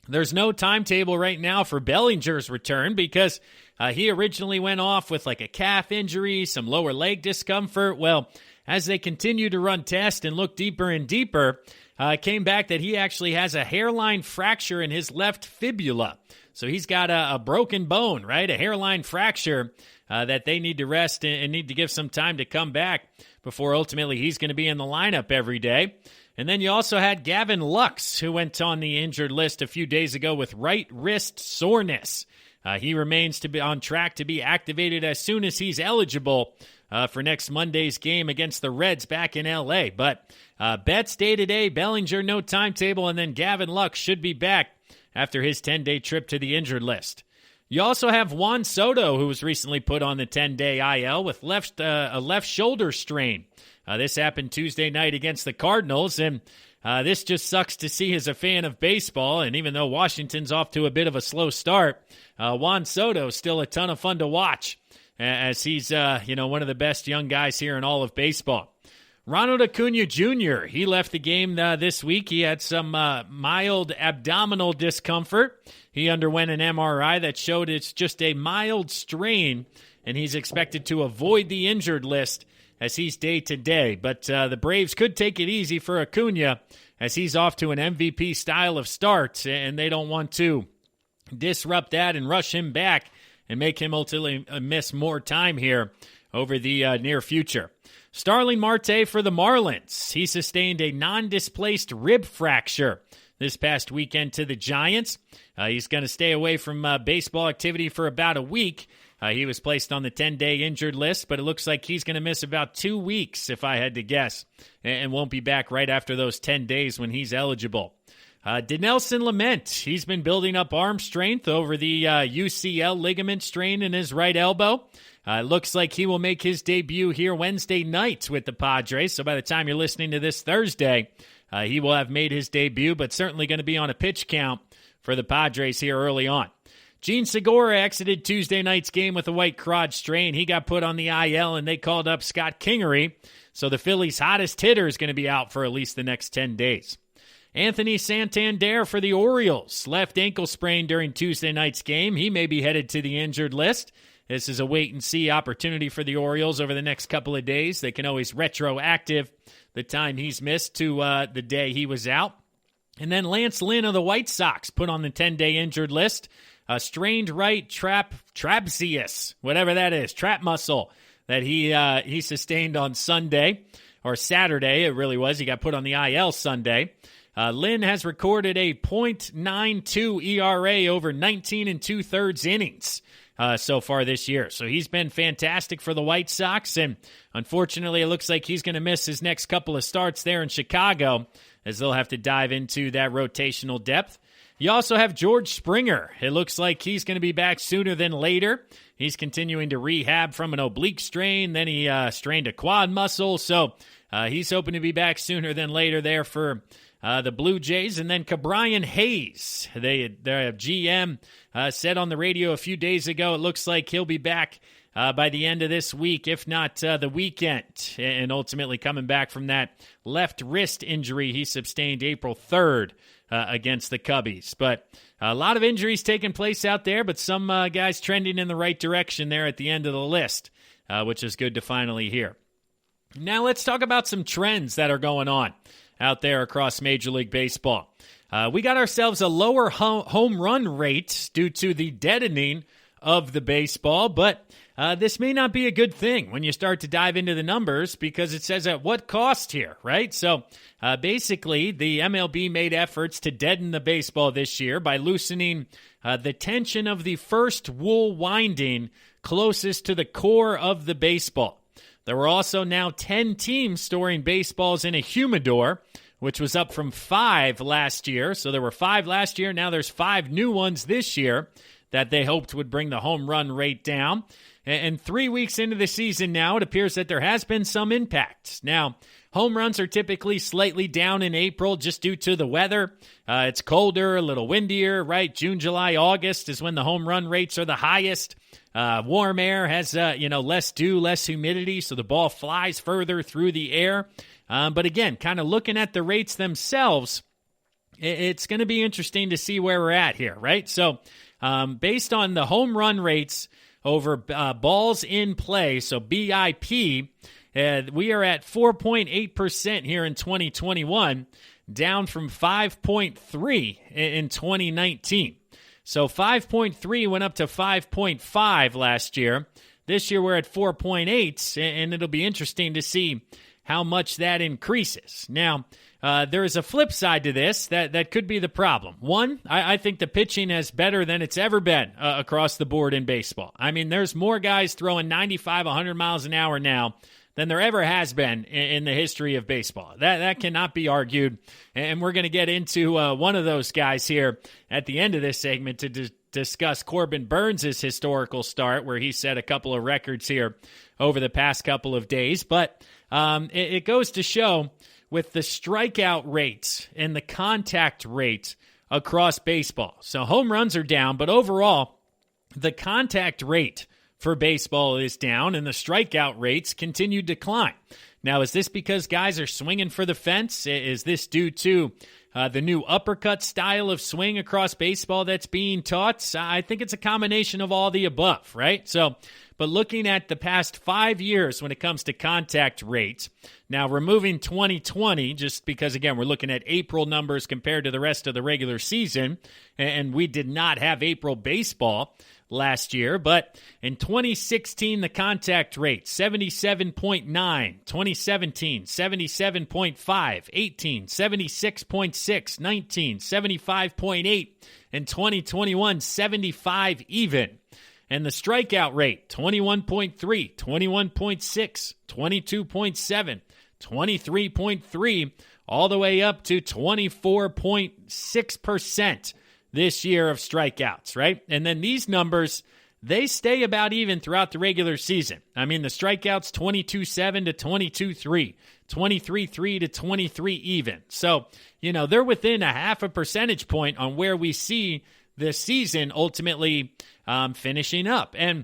there's no timetable right now for Bellinger's return, because he originally went off with like a calf injury, some lower leg discomfort. Well, as they continue to run tests and look deeper and deeper, it came back that he actually has a hairline fracture in his left fibula. So he's got a broken bone, right? A hairline fracture that they need to rest and need to give some time to come back before ultimately he's going to be in the lineup every day. And then you also had Gavin Lux, who went on the injured list a few days ago with right wrist soreness. He remains to be on track to be activated as soon as he's eligible for next Monday's game against the Reds back in L.A. But Betts day-to-day, Bellinger no timetable, and then Gavin Lux should be back after his 10-day trip to the injured list. You also have Juan Soto, who was recently put on the 10-day IL with a left shoulder strain. This happened Tuesday night against the Cardinals, and this just sucks to see as a fan of baseball. And even though Washington's off to a bit of a slow start, Juan Soto is still a ton of fun to watch. as he's, one of the best young guys here in all of baseball. Ronald Acuna Jr., he left the game this week. He had some mild abdominal discomfort. He underwent an MRI that showed it's just a mild strain, and he's expected to avoid the injured list as he's day-to-day. But the Braves could take it easy for Acuna as he's off to an MVP style of start, and they don't want to disrupt that and rush him back and make him ultimately miss more time here over the near future. Starling Marte for the Marlins. He sustained a non-displaced rib fracture this past weekend to the Giants. He's going to stay away from baseball activity for about a week. He was placed on the 10-day injured list, but it looks like he's going to miss about 2 weeks, if I had to guess, and won't be back right after those 10 days when he's eligible. Dinelson Lamet, he's been building up arm strength over the UCL ligament strain in his right elbow. Looks like he will make his debut here Wednesday night with the Padres. So by the time you're listening to this Thursday, he will have made his debut, but certainly going to be on a pitch count for the Padres here early on. Gene Segura exited Tuesday night's game with a white crotch strain. He got put on the IL, and they called up Scott Kingery. So the Phillies' hottest hitter is going to be out for at least the next 10 days. Anthony Santander for the Orioles. Left ankle sprain during Tuesday night's game. He may be headed to the injured list. This is a wait-and-see opportunity for the Orioles over the next couple of days. They can always retroactive the time he's missed to the day he was out. And then Lance Lynn of the White Sox put on the 10-day injured list. A strained right trapezius, whatever that is, trap muscle that he sustained on Sunday, or Saturday it really was. He got put on the IL Sunday. Lynn has recorded a .92 ERA over 19 2/3 innings so far this year. So he's been fantastic for the White Sox, and unfortunately it looks like he's going to miss his next couple of starts there in Chicago as they'll have to dive into that rotational depth. You also have George Springer. It looks like he's going to be back sooner than later. He's continuing to rehab from an oblique strain. Then he strained a quad muscle. So he's hoping to be back sooner than later there for the Blue Jays. And then Ke'Bryan Hayes, their GM, said on the radio a few days ago, it looks like he'll be back by the end of this week, if not the weekend, and ultimately coming back from that left wrist injury he sustained April 3rd against the Cubbies. But a lot of injuries taking place out there, but some guys trending in the right direction there at the end of the list, which is good to finally hear. Now let's talk about some trends that are going on out there across Major League Baseball. We got ourselves a lower home run rate due to the deadening of the baseball, but this may not be a good thing when you start to dive into the numbers because it says at what cost here, right? So basically, the MLB made efforts to deaden the baseball this year by loosening the tension of the first wool winding closest to the core of the baseball. There were also now 10 teams storing baseballs in a humidor, which was up from 5 last year. So there were 5 last year. Now there's 5 new ones this year that they hoped would bring the home run rate down. And 3 weeks into the season now, it appears that there has been some impact. Now, home runs are typically slightly down in April just due to the weather. It's colder, a little windier, right? June, July, August is when the home run rates are the highest. Warm air has, less dew, less humidity, so the ball flies further through the air. But again, kind of looking at the rates themselves, it's going to be interesting to see where we're at here, right? So based on the home run rates over balls in play, so BIP, we are at 4.8% here in 2021, down from 5.3 in 2019. So 5.3 went up to 5.5 last year. This year we're at 4.8, and it'll be interesting to see how much that increases. Now, there is a flip side to this that could be the problem. One, I think the pitching is better than it's ever been across the board in baseball. I mean, there's more guys throwing 95, 100 miles an hour now than there ever has been in the history of baseball. That cannot be argued, and we're going to get into one of those guys here at the end of this segment to discuss Corbin Burns' historical start, where he set a couple of records here over the past couple of days. But it goes to show with the strikeout rate and the contact rate across baseball. So home runs are down, but overall, the contact rate for baseball is down, and the strikeout rates continue to decline. Now, is this because guys are swinging for the fence? Is this due to the new uppercut style of swing across baseball that's being taught? I think it's a combination of all the above, right? But looking at the past 5 years when it comes to contact rates, now removing 2020, just because, again, we're looking at April numbers compared to the rest of the regular season, and we did not have April baseball last year, but in 2016, the contact rate, 77.9, 2017, 77.5, 18, 76.6, 19, 75.8, and 2021, 75 even. And the strikeout rate, 21.3, 21.6, 22.7, 23.3, all the way up to 24.6% this year of strikeouts, right? And then these numbers, they stay about even throughout the regular season. I mean, the strikeouts 22.7 to 22.3, 23.3 to 23 even. So, they're within a half a percentage point on where we see this season ultimately finishing up. And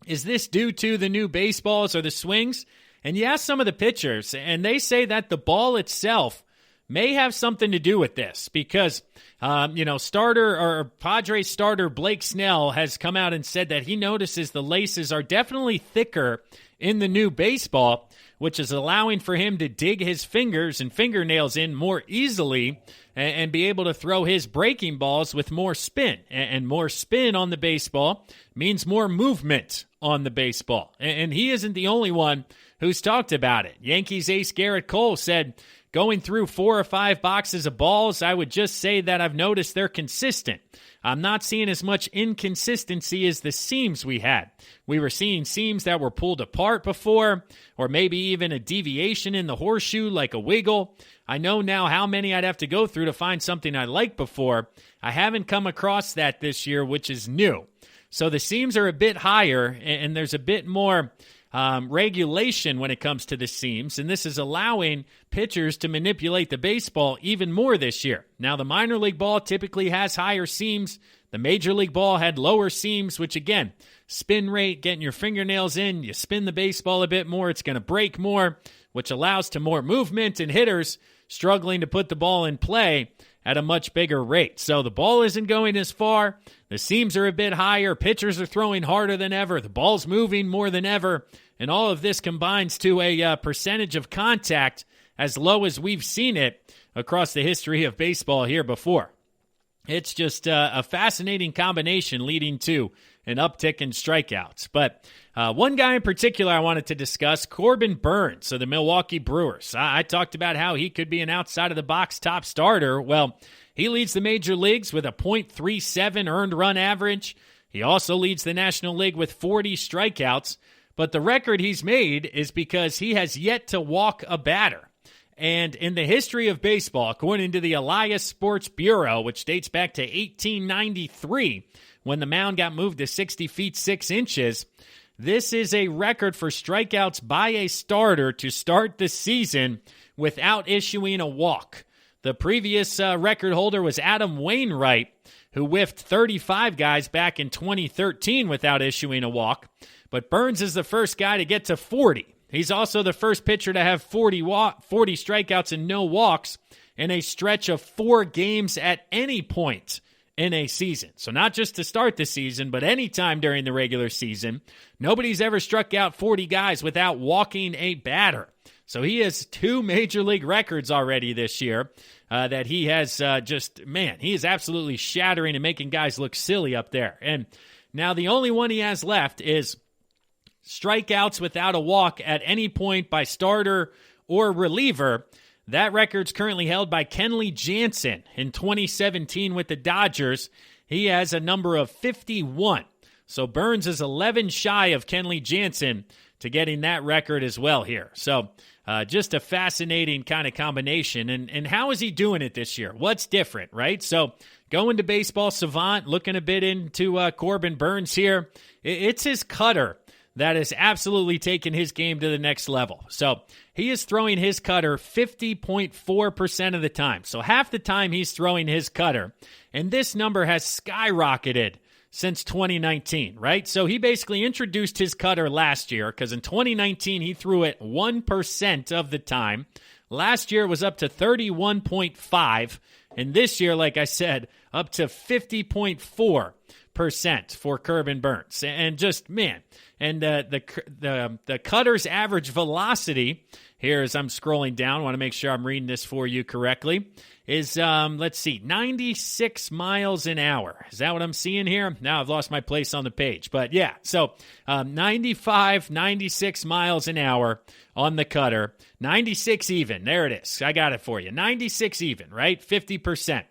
is this due to the new baseballs or the swings? And you ask some of the pitchers, and they say that the ball itself may have something to do with this because, Padres starter Blake Snell has come out and said that he notices the laces are definitely thicker in the new baseball, which is allowing for him to dig his fingers and fingernails in more easily and be able to throw his breaking balls with more spin. And more spin on the baseball means more movement on the baseball. And he isn't the only one who's talked about it. Yankees ace Garrett Cole said, going through 4 or 5 boxes of balls, I would just say that I've noticed they're consistent. I'm not seeing as much inconsistency as the seams we had. We were seeing seams that were pulled apart before, or maybe even a deviation in the horseshoe like a wiggle. I know now how many I'd have to go through to find something I liked before. I haven't come across that this year, which is new. So the seams are a bit higher, and there's a bit more regulation when it comes to the seams, and this is allowing pitchers to manipulate the baseball even more this year. Now, the minor league ball typically has higher seams. The major league ball had lower seams, which again, spin rate, getting your fingernails in, you spin the baseball a bit more, it's going to break more, which allows to more movement and hitters struggling to put the ball in play at a much bigger rate. So the ball isn't going as far. The seams are a bit higher. Pitchers are throwing harder than ever. The ball's moving more than ever. And all of this combines to a percentage of contact as low as we've seen it across the history of baseball here before. It's just a fascinating combination leading to an uptick in strikeouts. But one guy in particular I wanted to discuss, Corbin Burns of the Milwaukee Brewers. I talked about how he could be an outside-of-the-box top starter. Well, he leads the major leagues with a .37 earned run average. He also leads the National League with 40 strikeouts. But the record he's made is because he has yet to walk a batter. And in the history of baseball, according to the Elias Sports Bureau, which dates back to 1893, when the mound got moved to 60 feet 6 inches, this is a record for strikeouts by a starter to start the season without issuing a walk. The previous record holder was Adam Wainwright, who whiffed 35 guys back in 2013 without issuing a walk. But Burns is the first guy to get to 40. He's also the first pitcher to have 40 strikeouts and no walks in a stretch of 4 games at any point in a season. So not just to start the season, but any time during the regular season. Nobody's ever struck out 40 guys without walking a batter. So he has 2 major league records already this year that he has he is absolutely shattering and making guys look silly up there. And now the only one he has left is strikeouts without a walk at any point by starter or reliever. That record's currently held by Kenley Jansen in 2017 with the Dodgers. He has a number of 51. So Burns is 11 shy of Kenley Jansen to getting that record as well here. So just a fascinating kind of combination. And how is he doing it this year? What's different, right? So going to Baseball Savant, looking a bit into Corbin Burns here. It's his cutter that has absolutely taken his game to the next level. So he is throwing his cutter 50.4% of the time. So half the time he's throwing his cutter. And this number has skyrocketed since 2019, right? So he basically introduced his cutter last year because in 2019 he threw it 1% of the time. Last year it was up to 31.5%, and this year, like I said, up to 50.4% for Corbin Burns. And just, man, and the cutter's average velocity here as I'm scrolling down, I want to make sure I'm reading this for you correctly, is, 96 miles an hour. Is that what I'm seeing here? Now I've lost my place on the page. But yeah, so 96 miles an hour on the cutter. 96 even. There it is. I got it for you. 96 even, right? 50%.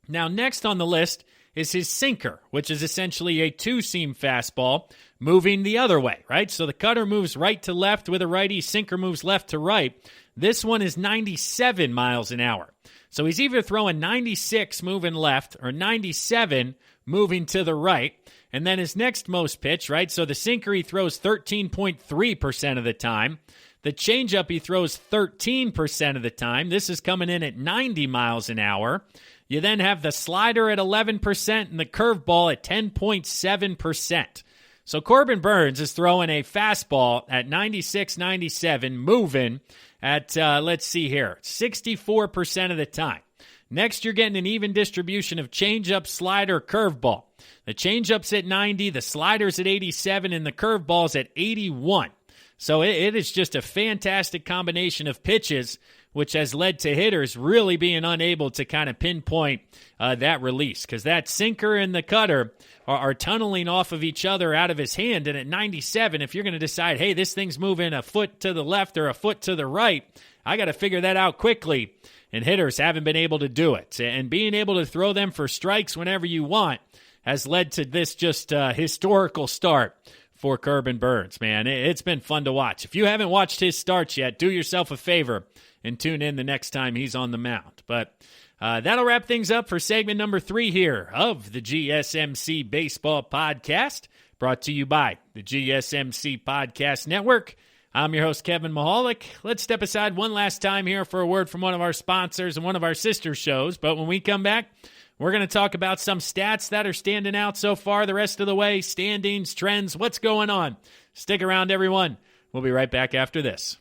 Now next on the list is his sinker, which is essentially a two-seam fastball moving the other way, right? So the cutter moves right to left with a righty, sinker moves left to right. This one is 97 miles an hour. So he's either throwing 96 moving left or 97 moving to the right. And then his next most pitch, right? So the sinker he throws 13.3% of the time. The changeup he throws 13% of the time. This is coming in at 90 miles an hour. You then have the slider at 11% and the curveball at 10.7%. So Corbin Burns is throwing a fastball at 96, 97, moving at, 64% of the time. Next, you're getting an even distribution of changeup, slider, curveball. The changeup's at 90, the slider's at 87, and the curveball's at 81. So it is just a fantastic combination of pitches, which has led to hitters really being unable to kind of pinpoint that release, because that sinker and the cutter are tunneling off of each other out of his hand. And at 97, if you're going to decide, hey, this thing's moving a foot to the left or a foot to the right, I got to figure that out quickly. And hitters haven't been able to do it. And being able to throw them for strikes whenever you want has led to this just historical start for Corbin Burns, man. It's been fun to watch. If you haven't watched his starts yet, do yourself a favor and tune in the next time he's on the mound. But that'll wrap things up for segment number 3 here of the GSMC Baseball Podcast, brought to you by the GSMC Podcast Network. I'm your host, Kevin Mahalik. Let's step aside one last time here for a word from one of our sponsors and one of our sister shows. But when we come back, we're going to talk about some stats that are standing out so far the rest of the way, standings, trends, what's going on. Stick around, everyone. We'll be right back after this.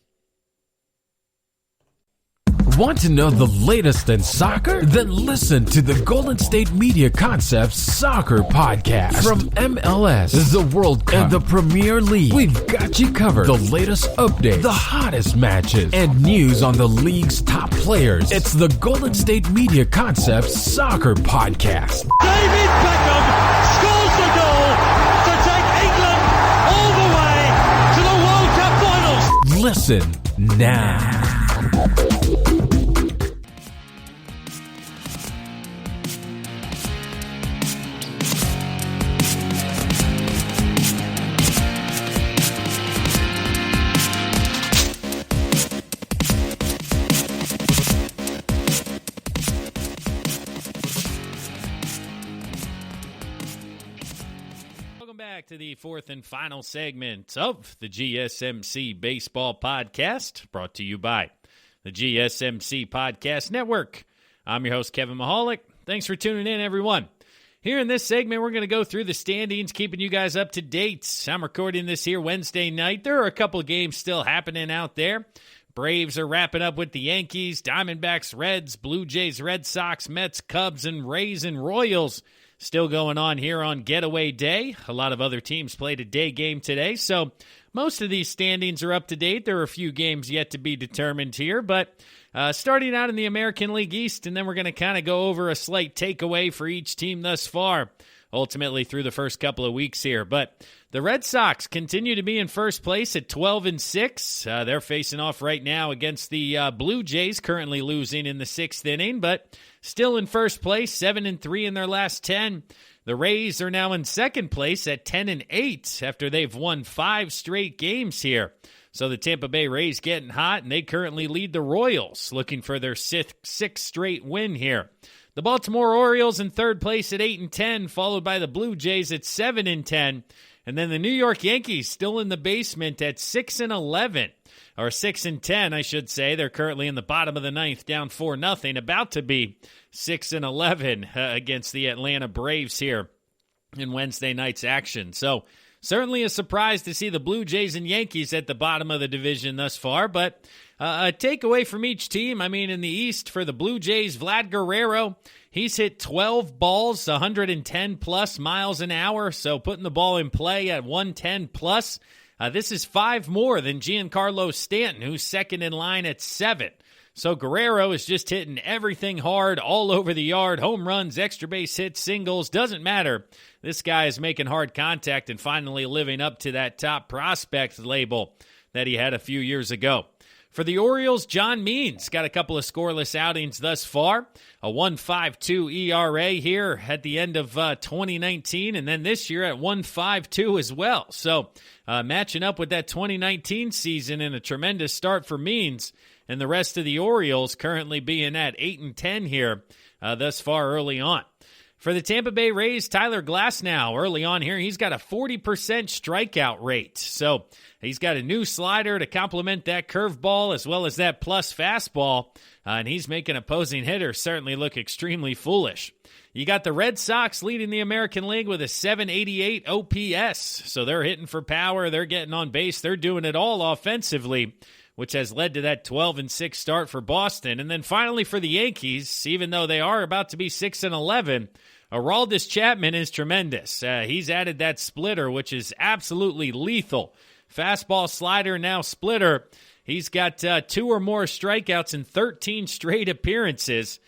Want to know the latest in soccer? Then listen to the Golden State Media Concepts Soccer Podcast. From MLS, the World Cup, and the Premier League, we've got you covered. The latest updates, the hottest matches, and news on the league's top players. It's the Golden State Media Concepts Soccer Podcast.
David Beckham scores the goal to take England all the way to the World Cup finals.
Listen now.
To the fourth and final segment of the GSMC Baseball Podcast, brought to you by the GSMC Podcast Network. I'm your host, Kevin Mahalik. Thanks for tuning in, everyone. Here in this segment, we're going to go through the standings, keeping you guys up to date. I'm recording this here Wednesday night. There are a couple of games still happening out there. Braves are wrapping up with the Yankees, Diamondbacks, Reds, Blue Jays, Red Sox, Mets, Cubs, and Rays and Royals still going on here on Getaway Day. A lot of other teams played a day game today, so most of these standings are up to date. There are a few games yet to be determined here, but starting out in the American League East, and then we're going to kind of go over a slight takeaway for each team thus far, ultimately through the first couple of weeks here. But the Red Sox continue to be in first place at 12-6. They're facing off right now against the Blue Jays, currently losing in the 6th inning, but still in first place, 7-3 in their last 10. The Rays are now in second place at 10-8 after they've won 5 straight games here. So the Tampa Bay Rays getting hot, and they currently lead the Royals, looking for their 6th straight win here. The Baltimore Orioles in third place at 8-10, followed by the Blue Jays at 7-10. And then the New York Yankees still in the basement at 6-11, or 6-10, I should say. They're currently in the bottom of the 9th, down 4-0, about to be 6-11 against the Atlanta Braves here in Wednesday night's action. So certainly a surprise to see the Blue Jays and Yankees at the bottom of the division thus far, but a takeaway from each team. I mean, in the East, for the Blue Jays, Vlad Guerrero, he's hit 12 balls, 110-plus miles an hour, so putting the ball in play at 110-plus. This is 5 more than Giancarlo Stanton, who's second in line at 7. So Guerrero is just hitting everything hard all over the yard. Home runs, extra base hits, singles, doesn't matter. This guy is making hard contact and finally living up to that top prospect label that he had a few years ago. For the Orioles, John Means got a couple of scoreless outings thus far. A 1.52 ERA here at the end of 2019, and then this year at 1.52 as well. So matching up with that 2019 season and a tremendous start for Means, and the rest of the Orioles currently being at 8-10 here thus far early on. For the Tampa Bay Rays, Tyler Glasnow early on here, he's got a 40% strikeout rate. So he's got a new slider to complement that curveball as well as that plus fastball, and he's making opposing hitters certainly look extremely foolish. You got the Red Sox leading the American League with a 788 OPS. So they're hitting for power, they're getting on base, they're doing it all offensively, which has led to that 12-6 start for Boston. And then finally for the Yankees, even though they are about to be 6-11, Aroldis Chapman is tremendous. He's added that splitter, which is absolutely lethal. Fastball, slider, now splitter. He's got 2 or more strikeouts in 13 straight appearances.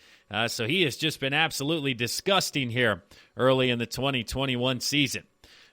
So he has just been absolutely disgusting here early in the 2021 season.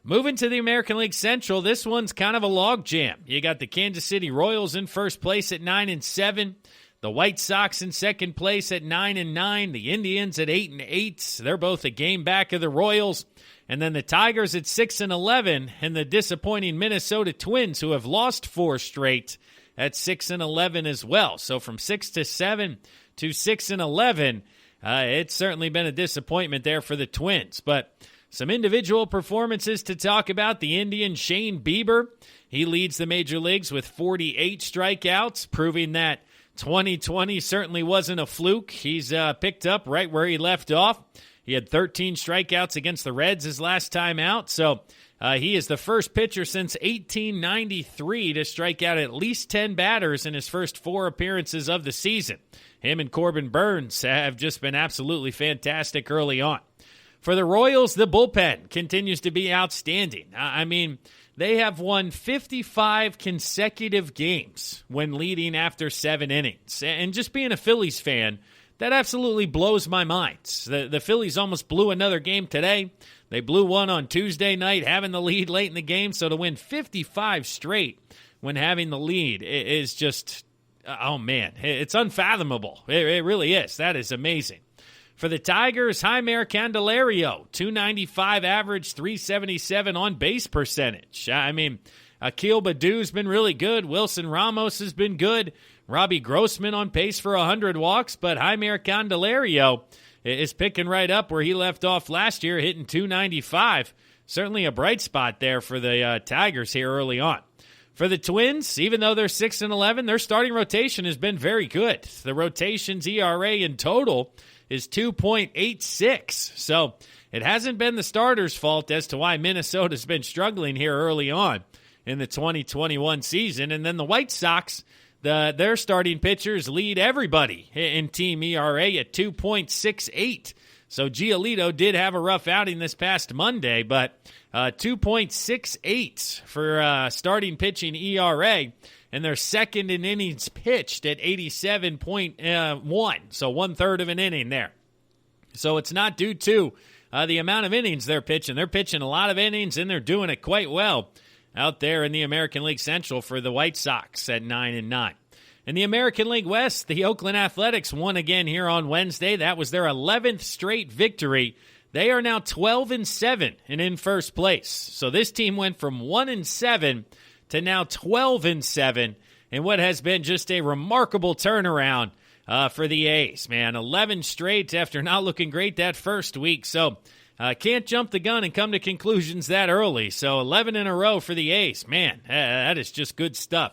Moving to the American League Central, this one's kind of a logjam. You got the Kansas City Royals in first place at 9-7. The White Sox in second place at 9-9. The Indians at 8-8. They're both a game back of the Royals. And then the Tigers at 6-11. And the disappointing Minnesota Twins, who have lost 4 straight, at 6-11 as well. So from 6-7 to 6-11, it's certainly been a disappointment there for the Twins. But some individual performances to talk about. The Indian Shane Bieber, he leads the major leagues with 48 strikeouts, proving that 2020 certainly wasn't a fluke. He's picked up right where he left off. He had 13 strikeouts against the Reds his last time out, so he is the first pitcher since 1893 to strike out at least 10 batters in his first 4 appearances of the season. Him and Corbin Burns have just been absolutely fantastic early on. For the Royals, the bullpen continues to be outstanding. I mean, they have won 55 consecutive games when leading after 7 innings. And just being a Phillies fan, that absolutely blows my mind. The Phillies almost blew another game today. They blew one on Tuesday night, having the lead late in the game. So to win 55 straight when having the lead is just, oh man, it's unfathomable. It really is. That is amazing. For the Tigers, Jeimer Candelario, 295 average, 377 on base percentage. I mean, Akil Baddoo's been really good. Wilson Ramos has been good. Robbie Grossman on pace for 100 walks, but Jeimer Candelario is picking right up where he left off last year, hitting 295. Certainly a bright spot there for the Tigers here early on. For the Twins, even though they're 6-11, their starting rotation has been very good. The rotation's ERA in total is 2.86. So it hasn't been the starters' fault as to why Minnesota's been struggling here early on in the 2021 season. And then the White Sox, their starting pitchers lead everybody in team ERA at 2.68. So Giolito did have a rough outing this past Monday, but 2.68 for starting pitching ERA. And they're second in innings pitched at 87.1, so 1/3 of an inning there. So it's not due to the amount of innings they're pitching. They're pitching a lot of innings, and they're doing it quite well out there in the American League Central for the White Sox at 9-9. In the American League West, the Oakland Athletics won again here on Wednesday. That was their 11th straight victory. They are now 12-7 and in first place. So this team went from 1-7 to now 12-7 in what has been just a remarkable turnaround for the A's, man. 11 straight after not looking great that first week. So can't jump the gun and come to conclusions that early. So 11 in a row for the A's. Man, that is just good stuff.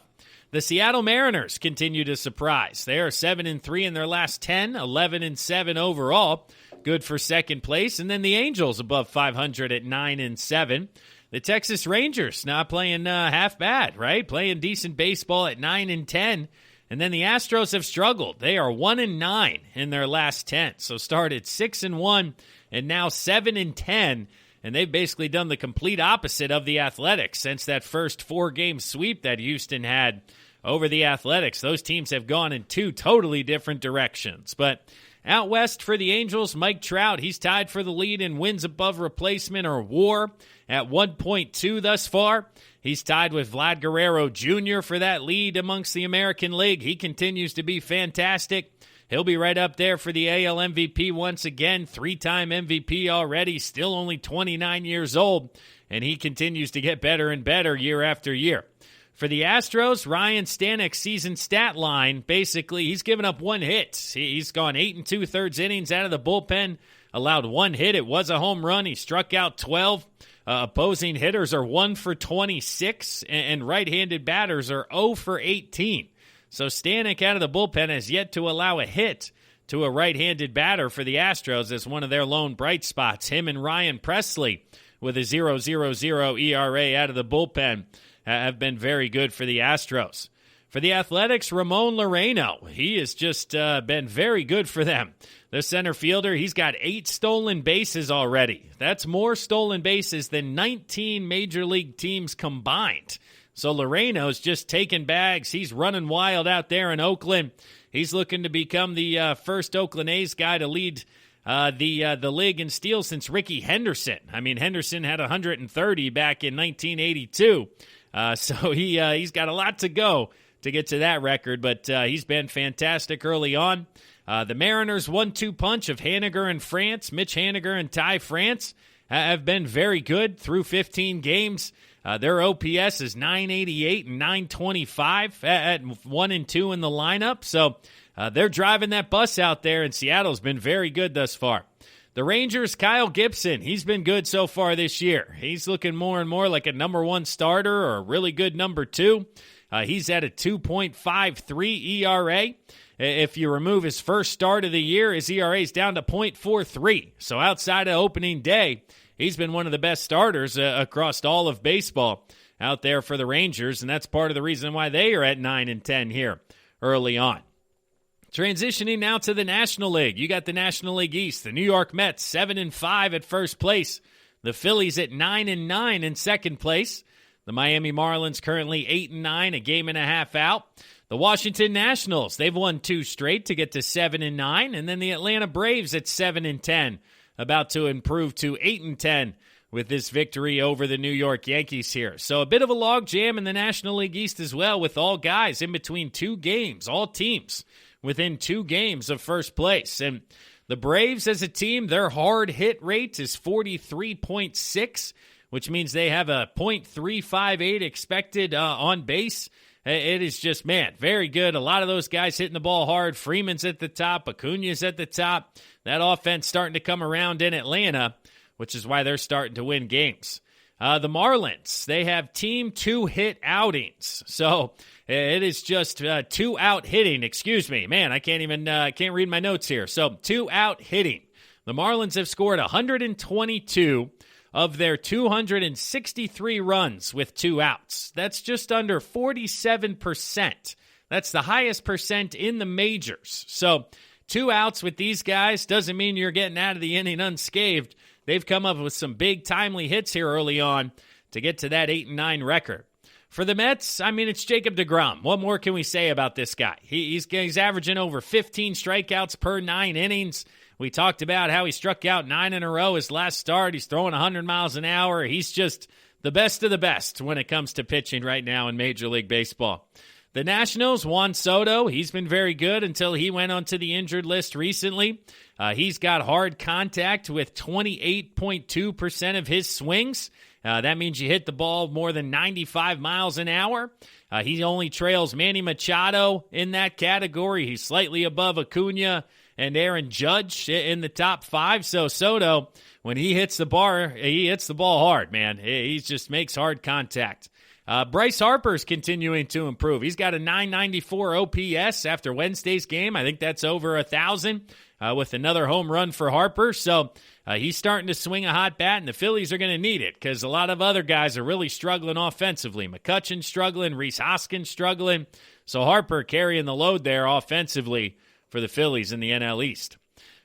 The Seattle Mariners continue to surprise. They are 7-3 in their last 10, 11-7 overall. good for second place. And then the Angels above 500 at 9-7. The Texas Rangers not playing half bad, right? Playing decent baseball at 9-10. And then the Astros have struggled. They are 1-9 in their last 10. So started 6-1 and now 7-10. And they've basically done the complete opposite of the Athletics since that first 4-game sweep that Houston had over the Athletics. Those teams have gone in two totally different directions. But out west for the Angels, Mike Trout, he's tied for the lead in wins above replacement or WAR at 1.2 thus far. He's tied with Vlad Guerrero Jr. for that lead amongst the American League. He continues to be fantastic. He'll be right up there for the AL MVP once again. 3-time MVP already, still only 29 years old, and he continues to get better and better year after year. For the Astros, Ryan Stanek's season stat line, basically, he's given up one hit. He's gone 8 2/3 innings out of the bullpen, allowed one hit. It was a home run. He struck out 12. Opposing hitters are 1 for 26, and right-handed batters are 0 for 18. So Stanek out of the bullpen has yet to allow a hit to a right-handed batter for the Astros as one of their lone bright spots. Him and Ryan Presley with a 0.00 ERA out of the bullpen have been very good for the Astros. For the Athletics, Ramon Laureano, he has just been very good for them. The center fielder, he's got 8 stolen bases already. That's more stolen bases than 19 major league teams combined. So Laureano's just taking bags. He's running wild out there in Oakland. He's looking to become the first Oakland A's guy to lead the league in steals since Ricky Henderson. I mean, Henderson had 130 back in 1982. So he's got a lot to go to get to that record, but he's been fantastic early on. The Mariners' 1-2 punch of Haniger and France, Mitch Haniger and Ty France, have been very good through 15 games. Their OPS is 988 and 925 at 1-2 in the lineup. So they're driving that bus out there, and Seattle's been very good thus far. The Rangers, Kyle Gibson, he's been good so far this year. He's looking more and more like a number 1 starter or a really good number 2. He's at a 2.53 ERA. If you remove his first start of the year, his ERA is down to 0.43. So outside of opening day, he's been one of the best starters across all of baseball out there for the Rangers, and that's part of the reason why they are at 9-10 here early on. Transitioning now to the National League. You got the National League East. The New York Mets, 7-5 at first place. The Phillies at 9-9 in second place. The Miami Marlins currently 8-9, a game and a half out. The Washington Nationals, they've won 2 straight to get to 7-9. And then the Atlanta Braves at 7-10, about to improve to 8-10 with this victory over the New York Yankees here. So a bit of a log jam in the National League East as well, with all guys in between 2 games, all teams within 2 games of first place. And the Braves as a team, their hard hit rate is 43.6, which means they have a .358 expected on base. It is just, man, very good. A lot of those guys hitting the ball hard. Freeman's at the top. Acuna's at the top. That offense starting to come around in Atlanta, which is why they're starting to win games. The Marlins, they have team 2-hit outings. So it is just 2-out hitting. Excuse me. Man, I can't read my notes here. So 2-out hitting. The Marlins have scored 122 of their 263 runs with 2 outs. That's just under 47%. That's the highest percent in the majors. So 2 outs with these guys doesn't mean you're getting out of the inning unscathed. They've come up with some big timely hits here early on to get to that 8-9 record. For the Mets, I mean, it's Jacob deGrom. What more can we say about this guy? He's averaging over 15 strikeouts per 9 innings. We talked about how he struck out 9 in a row his last start. He's throwing 100 miles an hour. He's just the best of the best when it comes to pitching right now in Major League Baseball. The Nationals, Juan Soto, he's been very good until he went onto the injured list recently. He's got hard contact with 28.2% of his swings. That means you hit the ball more than 95 miles an hour. He only trails Manny Machado in that category. He's slightly above Acuna and Aaron Judge in the top 5. So Soto, when he hits the ball hard, man. He just makes hard contact. Bryce Harper's continuing to improve. He's got a 994 OPS after Wednesday's game. I think that's over 1,000 with another home run for Harper. So he's starting to swing a hot bat, and the Phillies are going to need it because a lot of other guys are really struggling offensively. McCutcheon struggling, Rhys Hoskins struggling. So Harper carrying the load there offensively for the Phillies in the NL East.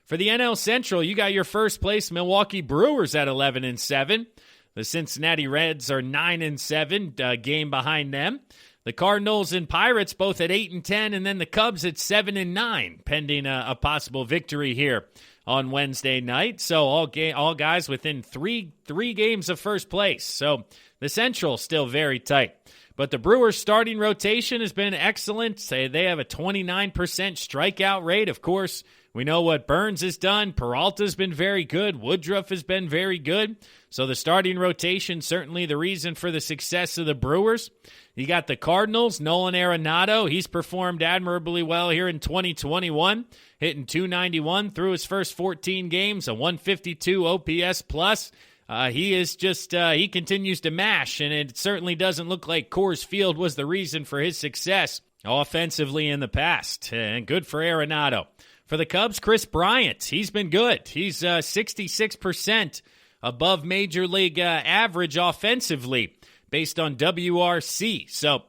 For the NL Central, you got your first place Milwaukee Brewers at 11-7. The Cincinnati Reds are 9-7, game behind them. The Cardinals and Pirates both at 8-10, and then the Cubs at 7-9, pending a possible victory here on Wednesday night. So all guys within three games of first place. So the Central still very tight. But the Brewers' starting rotation has been excellent. They have a 29% strikeout rate. Of course, we know what Burns has done. Peralta's been very good. Woodruff has been very good. So the starting rotation, certainly the reason for the success of the Brewers. You got the Cardinals, Nolan Arenado. He's performed admirably well here in 2021, hitting .291 through his first 14 games, a 152 OPS plus. He continues to mash, and it certainly doesn't look like Coors Field was the reason for his success offensively in the past. And good for Arenado. For the Cubs, Chris Bryant, he's been good. He's 66% above Major League average offensively based on WRC. So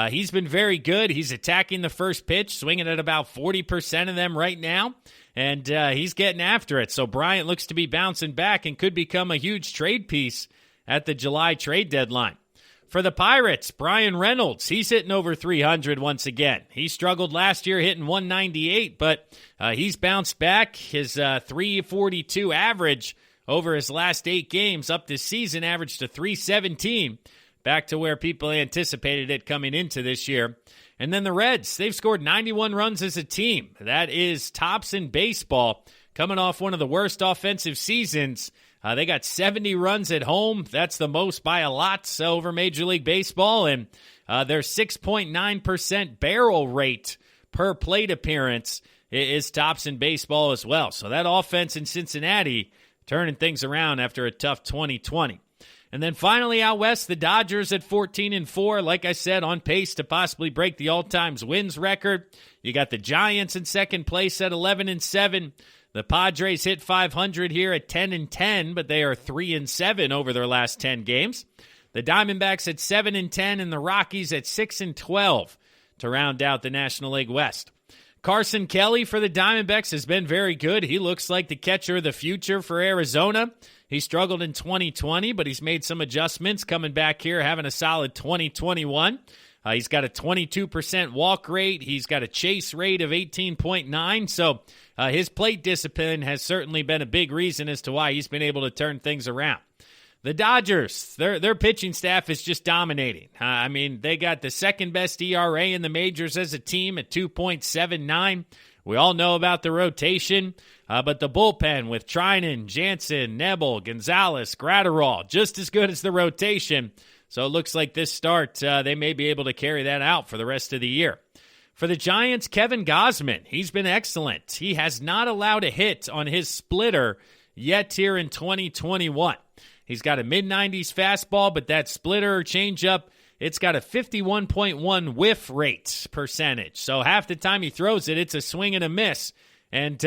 he's been very good. He's attacking the first pitch, swinging at about 40% of them right now, and he's getting after it. So Bryant looks to be bouncing back and could become a huge trade piece at the July trade deadline. For the Pirates, Brian Reynolds, he's hitting over 300 once again. He struggled last year hitting 198, but he's bounced back. His 342 average over his last 8 games up this season averaged to 317, back to where people anticipated it coming into this year. And then the Reds, they've scored 91 runs as a team. That is tops in baseball, coming off one of the worst offensive seasons. They got 70 runs at home. That's the most by a lot over Major League Baseball. And their 6.9% barrel rate per plate appearance is tops in baseball as well. So that offense in Cincinnati turning things around after a tough 2020. And then finally out west, the Dodgers at 14-4. Like I said, on pace to possibly break the all-time wins record. You got the Giants in second place at 11-7. The Padres hit 500 here at 10-10, but they are 3-7 over their last 10 games. The Diamondbacks at 7-10 and the Rockies at 6-12 to round out the National League West. Carson Kelly for the Diamondbacks has been very good. He looks like the catcher of the future for Arizona. He struggled in 2020, but he's made some adjustments coming back here, having a solid 2021. He's got a 22% walk rate. He's got a chase rate of 18.9. So his plate discipline has certainly been a big reason as to why he's been able to turn things around. The Dodgers, their pitching staff is just dominating. They got the second best ERA in the majors as a team at 2.79. We all know about the rotation, but the bullpen with Trinan, Jansen, Nebel, Gonzalez, Gratterall, just as good as the rotation. So it looks like this start, they may be able to carry that out for the rest of the year. For the Giants, Kevin Gausman, he's been excellent. He has not allowed a hit on his splitter yet here in 2021. He's got a mid-90s fastball, but that splitter or changeup, it's got a 51.1 whiff rate percentage. So half the time he throws it, it's a swing and a miss. And,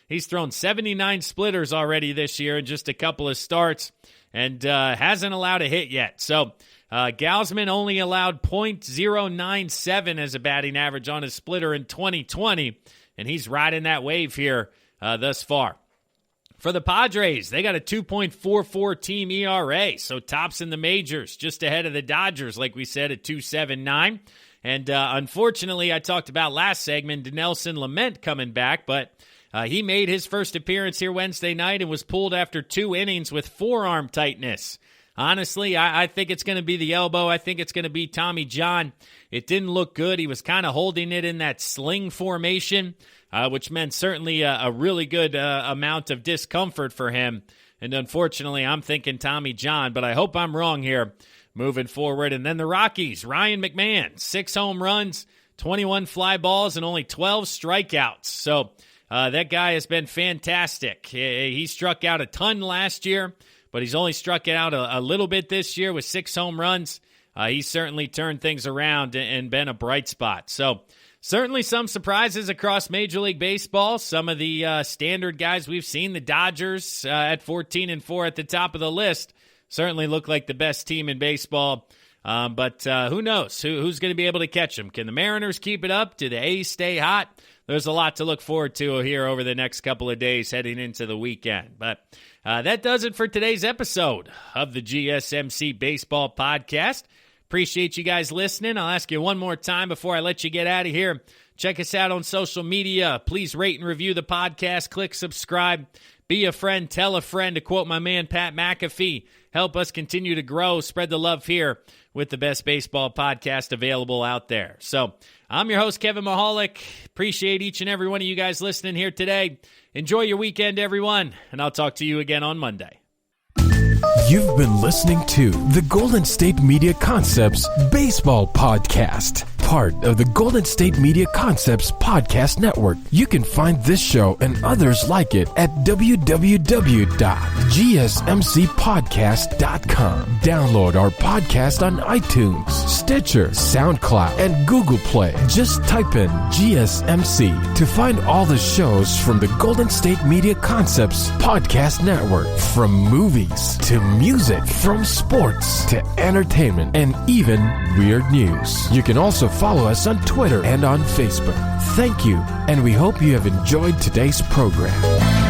he's thrown 79 splitters already this year in just a couple of starts and hasn't allowed a hit yet. So Gausman only allowed .097 as a batting average on his splitter in 2020, and he's riding that wave here thus far. For the Padres, they got a 2.44 team ERA, so tops in the majors, just ahead of the Dodgers, like we said, at 2.79. And unfortunately, I talked about last segment, Dinelson Lamet coming back, but he made his first appearance here Wednesday night and was pulled after 2 innings with forearm tightness. Honestly, I think it's going to be the elbow. I think it's going to be Tommy John. It didn't look good. He was kind of holding it in that sling formation, which meant certainly a really good amount of discomfort for him. And unfortunately, I'm thinking Tommy John, but I hope I'm wrong here moving forward. And then the Rockies, Ryan McMahon, 6 home runs, 21 fly balls, and only 12 strikeouts. So that guy has been fantastic. He struck out a ton last year, but he's only struck out a little bit this year with 6 home runs. he's certainly turned things around and been a bright spot. So certainly some surprises across Major League Baseball. Some of the standard guys we've seen, the Dodgers at 14-4 at the top of the list, certainly look like the best team in baseball. But who knows? Who's going to be able to catch them? Can the Mariners keep it up? Do the A's stay hot? There's a lot to look forward to here over the next couple of days heading into the weekend. But that does it for today's episode of the GSMC Baseball Podcast. Appreciate you guys listening. I'll ask you one more time before I let you get out of here. Check us out on social media. Please rate and review the podcast. Click subscribe. Be a friend. Tell a friend, to quote my man Pat McAfee. Help us continue to grow. Spread the love here with the best baseball podcast available out there. So I'm your host, Kevin Mahalik. Appreciate each and every one of you guys listening here today. Enjoy your weekend, everyone, and I'll talk to you again on Monday.
You've been listening to the Golden State Media Concepts Baseball Podcast, part of the Golden State Media Concepts Podcast Network. You can find this show and others like it at www.gsmcpodcast.com. Download our podcast on iTunes, Stitcher, SoundCloud, and Google Play. Just type in GSMC to find all the shows from the Golden State Media Concepts Podcast Network, from movies to music, from sports to entertainment, and even weird news. You can also follow us on Twitter and on Facebook. Thank you, and we hope you have enjoyed today's program.